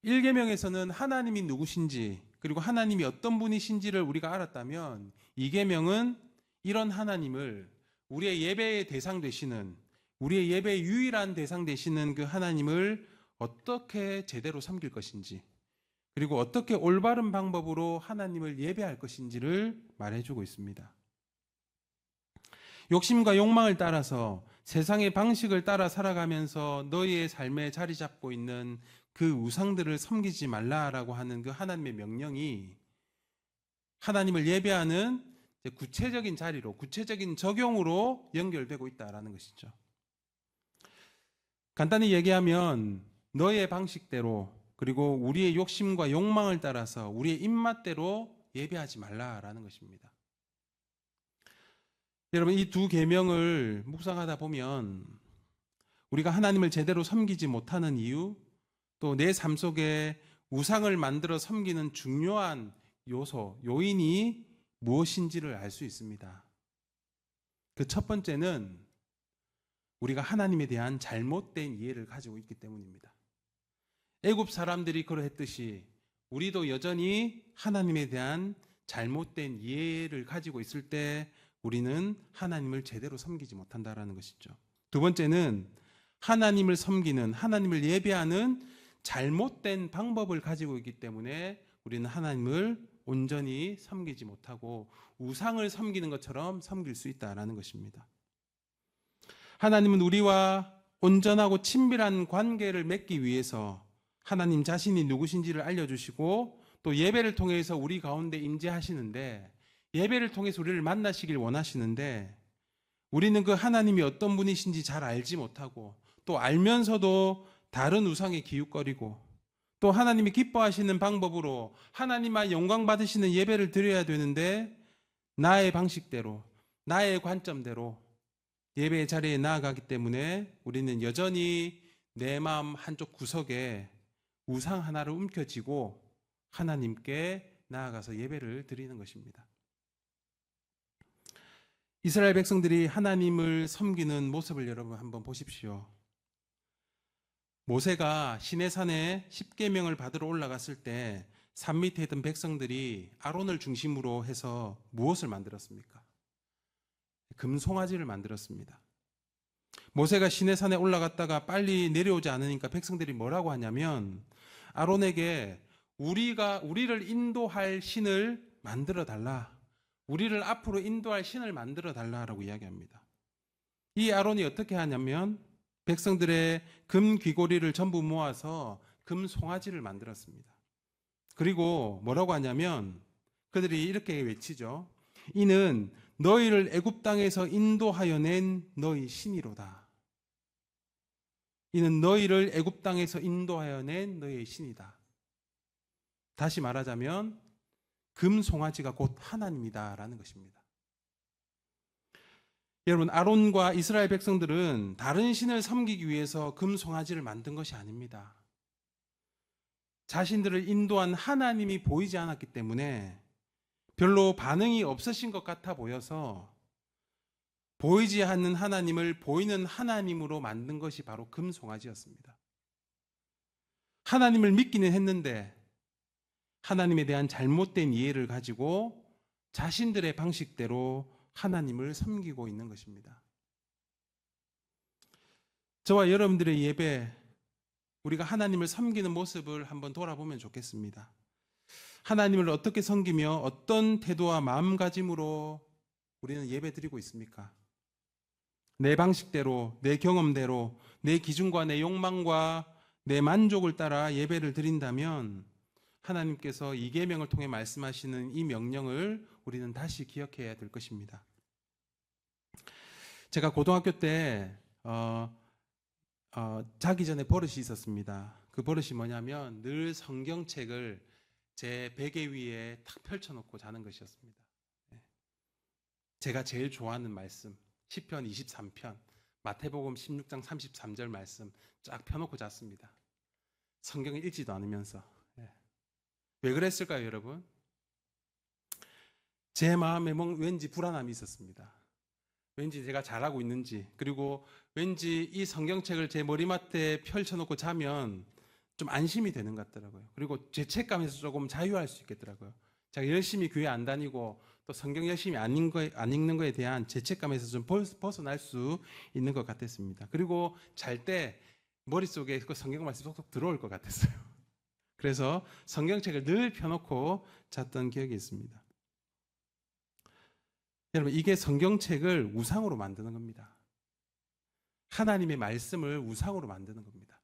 1계명에서는 하나님이 누구신지, 그리고 하나님이 어떤 분이신지를 우리가 알았다면 2계명은 이런 하나님을, 우리의 예배의 대상 되시는, 우리의 예배의 유일한 대상 되시는 그 하나님을 어떻게 제대로 섬길 것인지, 그리고 어떻게 올바른 방법으로 하나님을 예배할 것인지를 말해주고 있습니다. 욕심과 욕망을 따라서 세상의 방식을 따라 살아가면서 너희의 삶에 자리 잡고 있는 그 우상들을 섬기지 말라라고 하는 그 하나님의 명령이 하나님을 예배하는 구체적인 자리로, 구체적인 적용으로 연결되고 있다라는 것이죠. 간단히 얘기하면 너의 방식대로, 그리고 우리의 욕심과 욕망을 따라서 우리의 입맛대로 예배하지 말라라는 것입니다. 여러분, 이 두 계명을 묵상하다 보면 우리가 하나님을 제대로 섬기지 못하는 이유, 또 내 삶 속에 우상을 만들어 섬기는 중요한 요소, 요인이 무엇인지를 알 수 있습니다. 그 첫 번째는 우리가 하나님에 대한 잘못된 이해를 가지고 있기 때문입니다. 애굽 사람들이 그러했듯이 우리도 여전히 하나님에 대한 잘못된 이해를 가지고 있을 때 우리는 하나님을 제대로 섬기지 못한다라는 것이죠. 두 번째는 하나님을 섬기는, 하나님을 예배하는 잘못된 방법을 가지고 있기 때문에 우리는 하나님을 온전히 섬기지 못하고 우상을 섬기는 것처럼 섬길 수 있다라는 것입니다. 하나님은 우리와 온전하고 친밀한 관계를 맺기 위해서 하나님 자신이 누구신지를 알려주시고 또 예배를 통해서 우리 가운데 임재하시는데, 예배를 통해서 우리를 만나시길 원하시는데, 우리는 그 하나님이 어떤 분이신지 잘 알지 못하고, 또 알면서도 다른 우상에 기웃거리고, 또 하나님이 기뻐하시는 방법으로 하나님만 영광 받으시는 예배를 드려야 되는데 나의 방식대로, 나의 관점대로, 예배의 자리에 나아가기 때문에 우리는 여전히 내 마음 한쪽 구석에 우상 하나를 움켜쥐고 하나님께 나아가서 예배를 드리는 것입니다. 이스라엘 백성들이 하나님을 섬기는 모습을 여러분 한번 보십시오. 모세가 시내산에 십계명을 받으러 올라갔을 때 산 밑에 있던 백성들이 아론을 중심으로 해서 무엇을 만들었습니까? 금송아지를 만들었습니다. 모세가 시내산에 올라갔다가 빨리 내려오지 않으니까 백성들이 뭐라고 하냐면 아론에게 우리를 인도할 신을 만들어 달라. 우리를 앞으로 인도할 신을 만들어 달라라고 이야기합니다. 이 아론이 어떻게 하냐면 백성들의 금 귀고리를 전부 모아서 금 송아지를 만들었습니다. 그리고 뭐라고 하냐면 그들이 이렇게 외치죠. 이는 너희를 애굽 땅에서 인도하여 낸 너희 신이로다. 이는 너희를 애굽 땅에서 인도하여 낸 너희의 신이다. 다시 말하자면 금 송아지가 곧 하나님이다라는 것입니다. 여러분, 아론과 이스라엘 백성들은 다른 신을 섬기기 위해서 금 송아지를 만든 것이 아닙니다. 자신들을 인도한 하나님이 보이지 않았기 때문에 별로 반응이 없으신 것 같아 보여서 보이지 않는 하나님을 보이는 하나님으로 만든 것이 바로 금 송아지였습니다. 하나님을 믿기는 했는데 하나님에 대한 잘못된 이해를 가지고 자신들의 방식대로 하나님을 섬기고 있는 것입니다. 저와 여러분들의 예배, 우리가 하나님을 섬기는 모습을 한번 돌아보면 좋겠습니다. 하나님을 어떻게 섬기며 어떤 태도와 마음가짐으로 우리는 예배 드리고 있습니까? 내 방식대로, 내 경험대로, 내 기준과 내 욕망과 내 만족을 따라 예배를 드린다면 하나님께서 이 계명을 통해 말씀하시는 이 명령을 우리는 다시 기억해야 될 것입니다. 제가 고등학교 때 자기 전에 버릇이 있었습니다. 그 버릇이 뭐냐면 늘 성경책을 제 베개 위에 탁 펼쳐놓고 자는 것이었습니다. 제가 제일 좋아하는 말씀 시편 23편, 마태복음 16장 33절 말씀 쫙 펴놓고 잤습니다. 성경을 읽지도 않으면서. 왜 그랬을까요, 여러분? 제 마음에 왠지 불안함이 있었습니다. 왠지 제가 잘하고 있는지, 그리고 왠지 이 성경책을 제 머리맡에 펼쳐놓고 자면 좀 안심이 되는 것 같더라고요. 그리고 죄책감에서 조금 자유할 수 있겠더라고요. 제가 열심히 교회 안 다니고 또 성경 열심히 안 읽는 거에 대한 죄책감에서 좀 벗어날 수 있는 것 같았습니다. 그리고 잘 때 머릿속에 그 성경 말씀이 쏙쏙 들어올 것 같았어요. 그래서 성경책을 늘 펴놓고 잤던 기억이 있습니다. 여러분, 이게 성경책을 우상으로 만드는 겁니다. 하나님의 말씀을 우상으로 만드는 겁니다.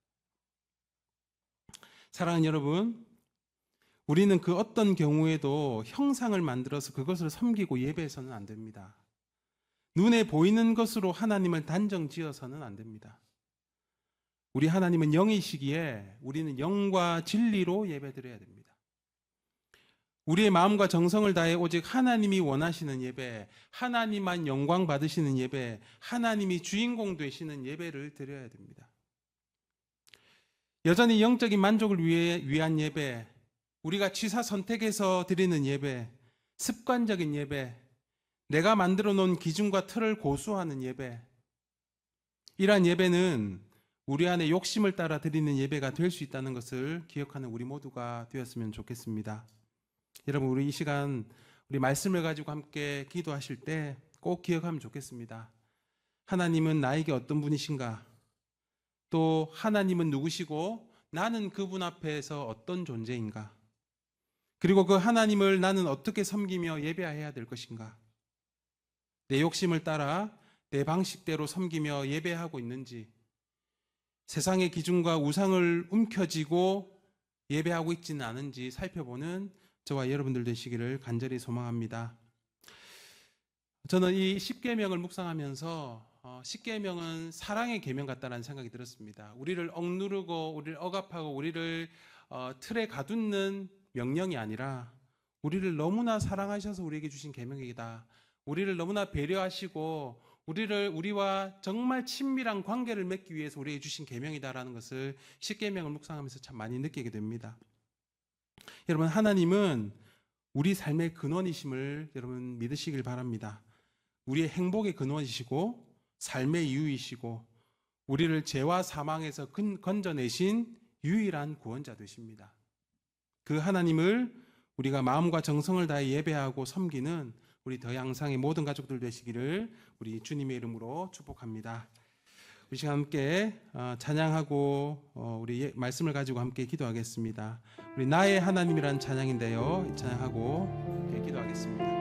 사랑하는 여러분, 우리는 그 어떤 경우에도 형상을 만들어서 그것을 섬기고 예배해서는 안 됩니다. 눈에 보이는 것으로 하나님을 단정 지어서는 안 됩니다. 우리 하나님은 영이시기에 우리는 영과 진리로 예배드려야 됩니다. 우리의 마음과 정성을 다해 오직 하나님이 원하시는 예배, 하나님만 영광 받으시는 예배, 하나님이 주인공 되시는 예배를 드려야 됩니다. 여전히 영적인 만족을 위한 예배, 우리가 취사 선택해서 드리는 예배, 습관적인 예배, 내가 만들어 놓은 기준과 틀을 고수하는 예배, 이러한 예배는 우리 안에 욕심을 따라 드리는 예배가 될 수 있다는 것을 기억하는 우리 모두가 되었으면 좋겠습니다. 여러분, 우리 이 시간 우리 말씀을 가지고 함께 기도하실 때 꼭 기억하면 좋겠습니다. 하나님은 나에게 어떤 분이신가? 또 하나님은 누구시고 나는 그분 앞에서 어떤 존재인가? 그리고 그 하나님을 나는 어떻게 섬기며 예배해야 될 것인가? 내 욕심을 따라 내 방식대로 섬기며 예배하고 있는지, 세상의 기준과 우상을 움켜쥐고 예배하고 있지는 않은지 살펴보는 저와 여러분들 되시기를 간절히 소망합니다. 저는 이 십계명을 묵상하면서 십계명은 사랑의 계명 같다는 생각이 들었습니다. 우리를 억누르고 우리를 억압하고 우리를 틀에 가두는 명령이 아니라 우리를 너무나 사랑하셔서 우리에게 주신 계명이다. 우리를 너무나 배려하시고 우리와 정말 친밀한 관계를 맺기 위해서 우리에게 주신 계명이다라는 것을 십계명을 묵상하면서 참 많이 느끼게 됩니다. 여러분, 하나님은 우리 삶의 근원이심을 여러분 믿으시길 바랍니다. 우리의 행복의 근원이시고 삶의 이유이시고 우리를 죄와 사망에서 건져내신 유일한 구원자 되십니다. 그 하나님을 우리가 마음과 정성을 다해 예배하고 섬기는 우리 더 양상의 모든 가족들 되시기를 우리 주님의 이름으로 축복합니다. 우리 시간 함께 찬양하고 우리 말씀을 가지고 함께 기도하겠습니다. 우리 나의 하나님이란 찬양인데요, 이 찬양하고 함께 기도하겠습니다.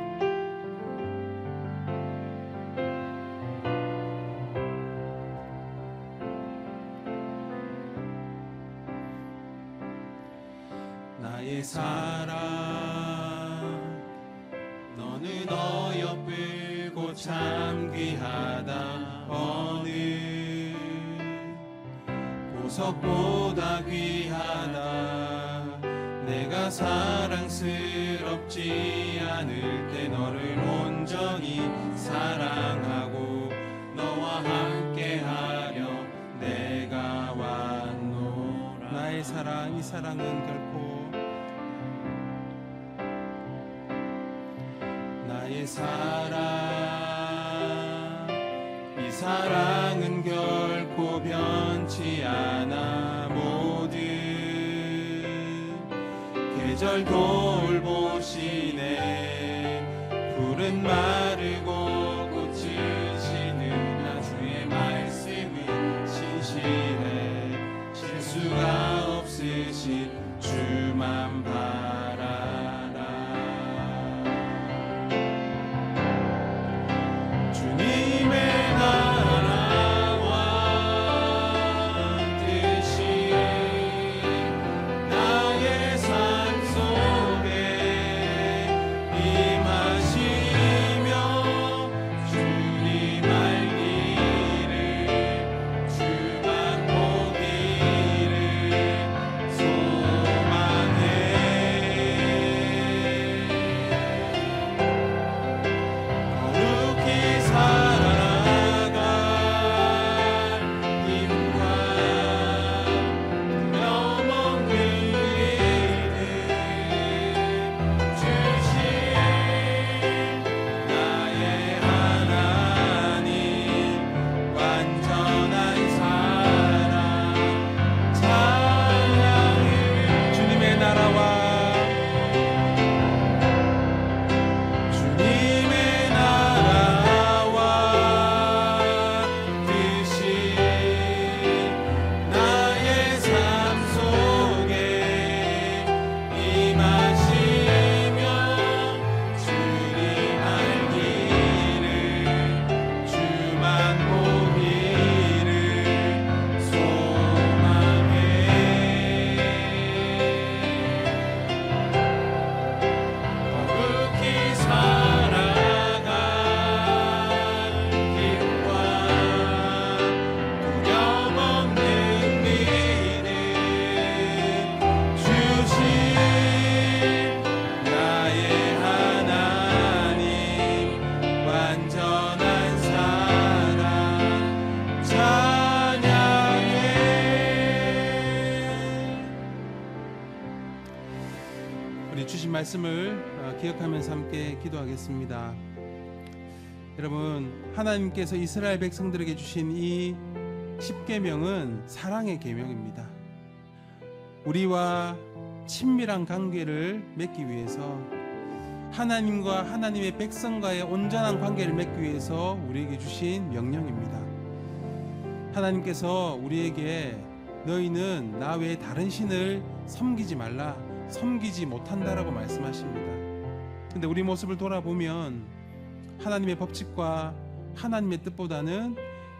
나의 사랑, 너는 어여쁘고 참 귀하다. 어느 보석보다 귀하다. 내가 사랑스럽지 않을 때 너를 온전히 사랑하고 너와 함께하려 내가 왔노라. 나의 사랑, 이 사랑은 결코 나의 사랑, 이 사랑은 결코 변치 않아. 모든 계절 돌보시네. 풀은 마르고 꽃을 지는 주의 말씀은 신실해. 실수가 없으신 주만 바라라. 주님의 나라와 뜻이 나의 삶 속에 임하시며 주님 알기를 주만 보기를 소망해. 거룩히 살아갈 힘과 흠없는 믿음 주신 나의 하나님, 완전한 사랑 찬양해. 주님의 나라와 주님의 나라와 뜻이 나의 삶 속에 임하시며 주님 알기를 주만 보기를 소망해. 거룩히 살아갈 힘과 두려움 없는 믿음 주신 나의 하나님, 완전한 사랑 찬양해. 우리 주신 말씀을 기억하면서 함께 기도하겠습니다. 여러분, 하나님께서 이스라엘 백성들에게 주신 이 십계명은 사랑의 계명입니다. 우리와 친밀한 관계를 맺기 위해서, 하나님과 하나님의 백성과의 온전한 관계를 맺기 위해서 우리에게 주신 명령입니다. 하나님께서 우리에게 너희는 나 외에 다른 신을 섬기지 말라, 섬기지 못한다라고 말씀하십니다. 근데 우리 모습을 돌아보면 하나님의 법칙과 하나님의 뜻보다는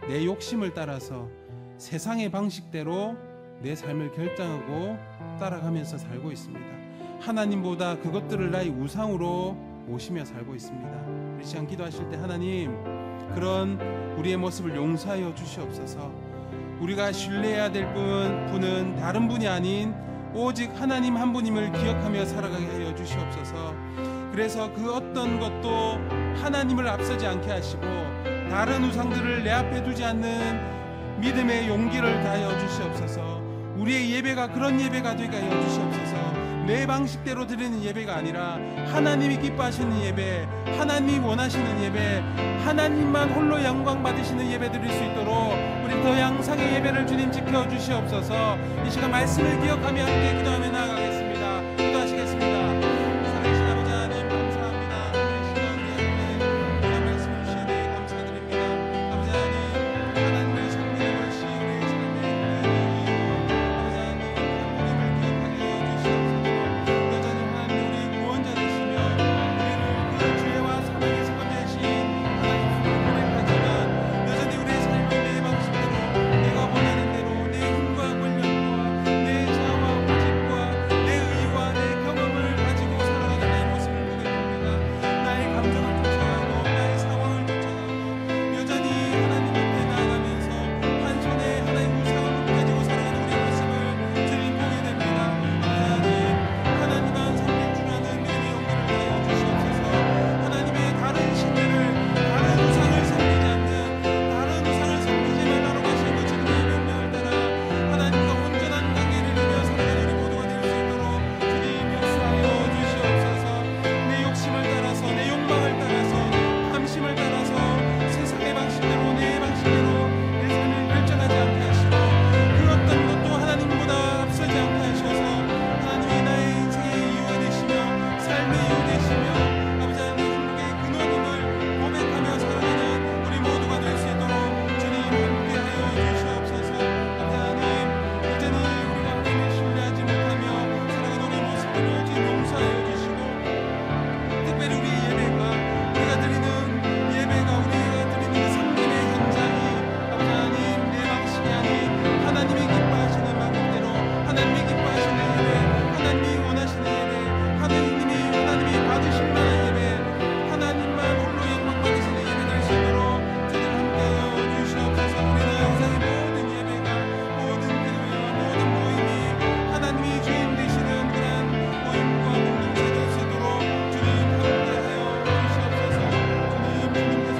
내 욕심을 따라서 세상의 방식대로 내 삶을 결정하고 따라가면서 살고 있습니다. 하나님보다 그것들을 나의 우상으로 모시며 살고 있습니다. 우리 시간 기도하실 때 하나님, 그런 우리의 모습을 용서하여 주시옵소서. 우리가 신뢰해야 될 분은 다른 분이 아닌 오직 하나님 한 분임을 기억하며 살아가게 하여 주시옵소서. 그래서 그 어떤 것도 하나님을 앞서지 않게 하시고 다른 우상들을 내 앞에 두지 않는 믿음의 용기를 다하여 주시옵소서. 우리의 예배가 그런 예배가 되게 하여 주시옵소서. 내 방식대로 드리는 예배가 아니라 하나님이 기뻐하시는 예배, 하나님이 원하시는 예배, 하나님만 홀로 영광 받으시는 예배 드릴 수 있도록 우리 더 양상의 예배를 주님 지켜 주시옵소서. 이 시간 말씀을 기억하며 함께 기도하며 나아가겠습니다. 기도하시겠습니다. 살아계신 아버지 하나님 감사합니다. 이 시간 우리에게 이런 말씀을 주시니 감사드립니다. 아버지 하나님, 하나님을 섬기는 것이 우리의 삶의 의미이고 아버지 하나님 하나님을 기억하게 하여 주시옵소서. 여전히 하나님 우리 구원자 되시며 우리를 그 죄와 사망에서 건져내신 하나님을 고백하지만 여전히 우리의 삶의 내 방식대로 내가 원하는 대로 내 힘과 권력과 내 자아와 고집과 내 의와 내 경험을 가지고 살아가는 나의 모습을 보게 됩니다. 나의 감정을 쫓아가고 나의 상황을 쫓아가고 여전히 하나님 앞에 나아가면서 한 손에 하나의 우상을 가지고 살아가는 우리의 모습을 주님 보게 됩니다. 하나님만 섬길 줄 아는 믿음의 용기를 하여 주시옵소서. 하나님의 다른 신들을 다른 우상을 섬기지 않는 다른 우상을 섬기지 말라고 하신 그 주님의 명령을 따라 하나님과 온전한 관계를 이루며 살아가는 우리 모두가 될 수 있도록 주님 역사하여 주시옵소서. 내 욕심을 따라서 내 욕망을 따라서 탐심을 따라서 세상의 방식대로 내 방식대로 내 삶을 결정하지 않게 하시고 그 어떤 것도 하나님보다 앞서지 않게 하셔서 하나님이 나의 인생의 이유가 되시며 삶의 이유 되시며 아버지 하나님 행복의 근원임을 고백하며 살아가는 우리 모두가 될 수 있도록 주님 함께하여 주시옵소서. 아버지 하나님 여전히 우리가 하나님을 신뢰하지 못하며 살아가는 우리 모습들을 주님 용서하여 주시고 특별히 우리 예배가 우리가 드리는 섬김의 현장이 아버지 하나님 내 방식이 아닌 하나님이 기뻐하시는 방법대로 하나님이 기뻐하시는 예배, 하나님이 원하시는 예배, 하나님이 받으실 만한 예배, 하나님만 홀로 영광 받으시는 예배 될 수 있도록 주님 함께하여 주시옵소서. 우리는 영상의 모든 예배가 모든 기도와 모든 모임이 하나님이 주인 되시는 그런 모임과 공동체 될 수 있도록 주님 함께하여 주시옵소서. 주님 주님께서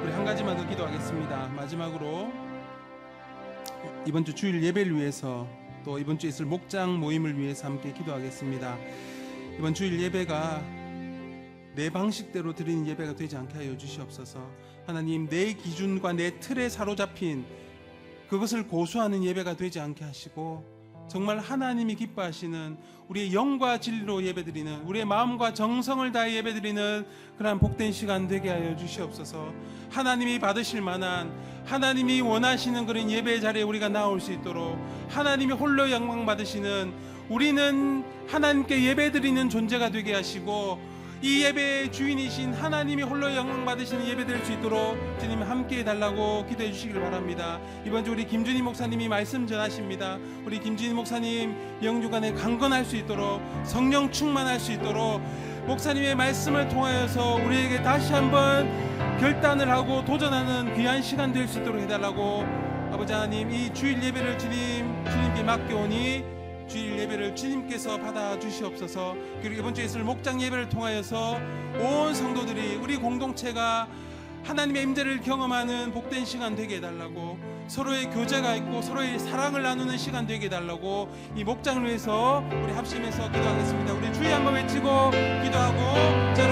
우리 한 가지만 더 기도하겠습니다. 마지막으로 이번 주 주일 예배를 위해서 또 이번 주에 있을 목장 모임을 위해서 함께 기도하겠습니다. 이번 주일 예배가 내 방식대로 드리는 예배가 되지 않게 하여 주시옵소서. 하나님 내 기준과 내 틀에 사로잡힌 그것을 고수하는 예배가 되지 않게 하시고 정말 하나님이 기뻐하시는 우리의 영과 진리로 예배드리는 우리의 마음과 정성을 다해 예배드리는 그러한 복된 시간 되게 하여 주시옵소서. 하나님이 받으실 만한 하나님이 원하시는 그런 예배의 자리에 우리가 나올 수 있도록 하나님이 홀로 영광 받으시는 우리는 하나님께 예배드리는 존재가 되게 하시고 이 예배의 주인이신 하나님이 홀로 영광 받으시는 예배 될 수 있도록 주님 함께 해달라고 기도해 주시길 바랍니다. 이번 주 우리 김준희 목사님이 말씀 전하십니다. 우리 김준희 목사님 영주간에 강건할 수 있도록 성령 충만할 수 있도록 목사님의 말씀을 통하여서 우리에게 다시 한번 결단을 하고 도전하는 귀한 시간 될 수 있도록 해달라고 아버지 하나님 이 주일 예배를 주님께 맡겨오니 주일 예배를 주님께서 받아 주시옵소서. 그리고 이번 주에 있을 목장 예배를 통하여서 온 성도들이 우리 공동체가 하나님의 임재를 경험하는 복된 시간 되게 해달라고 서로의 교제가 있고 서로의 사랑을 나누는 시간 되게 해달라고 이 목장을 위해서 우리 합심해서 기도하겠습니다. 우리 주의 한번 외치고 기도하고 자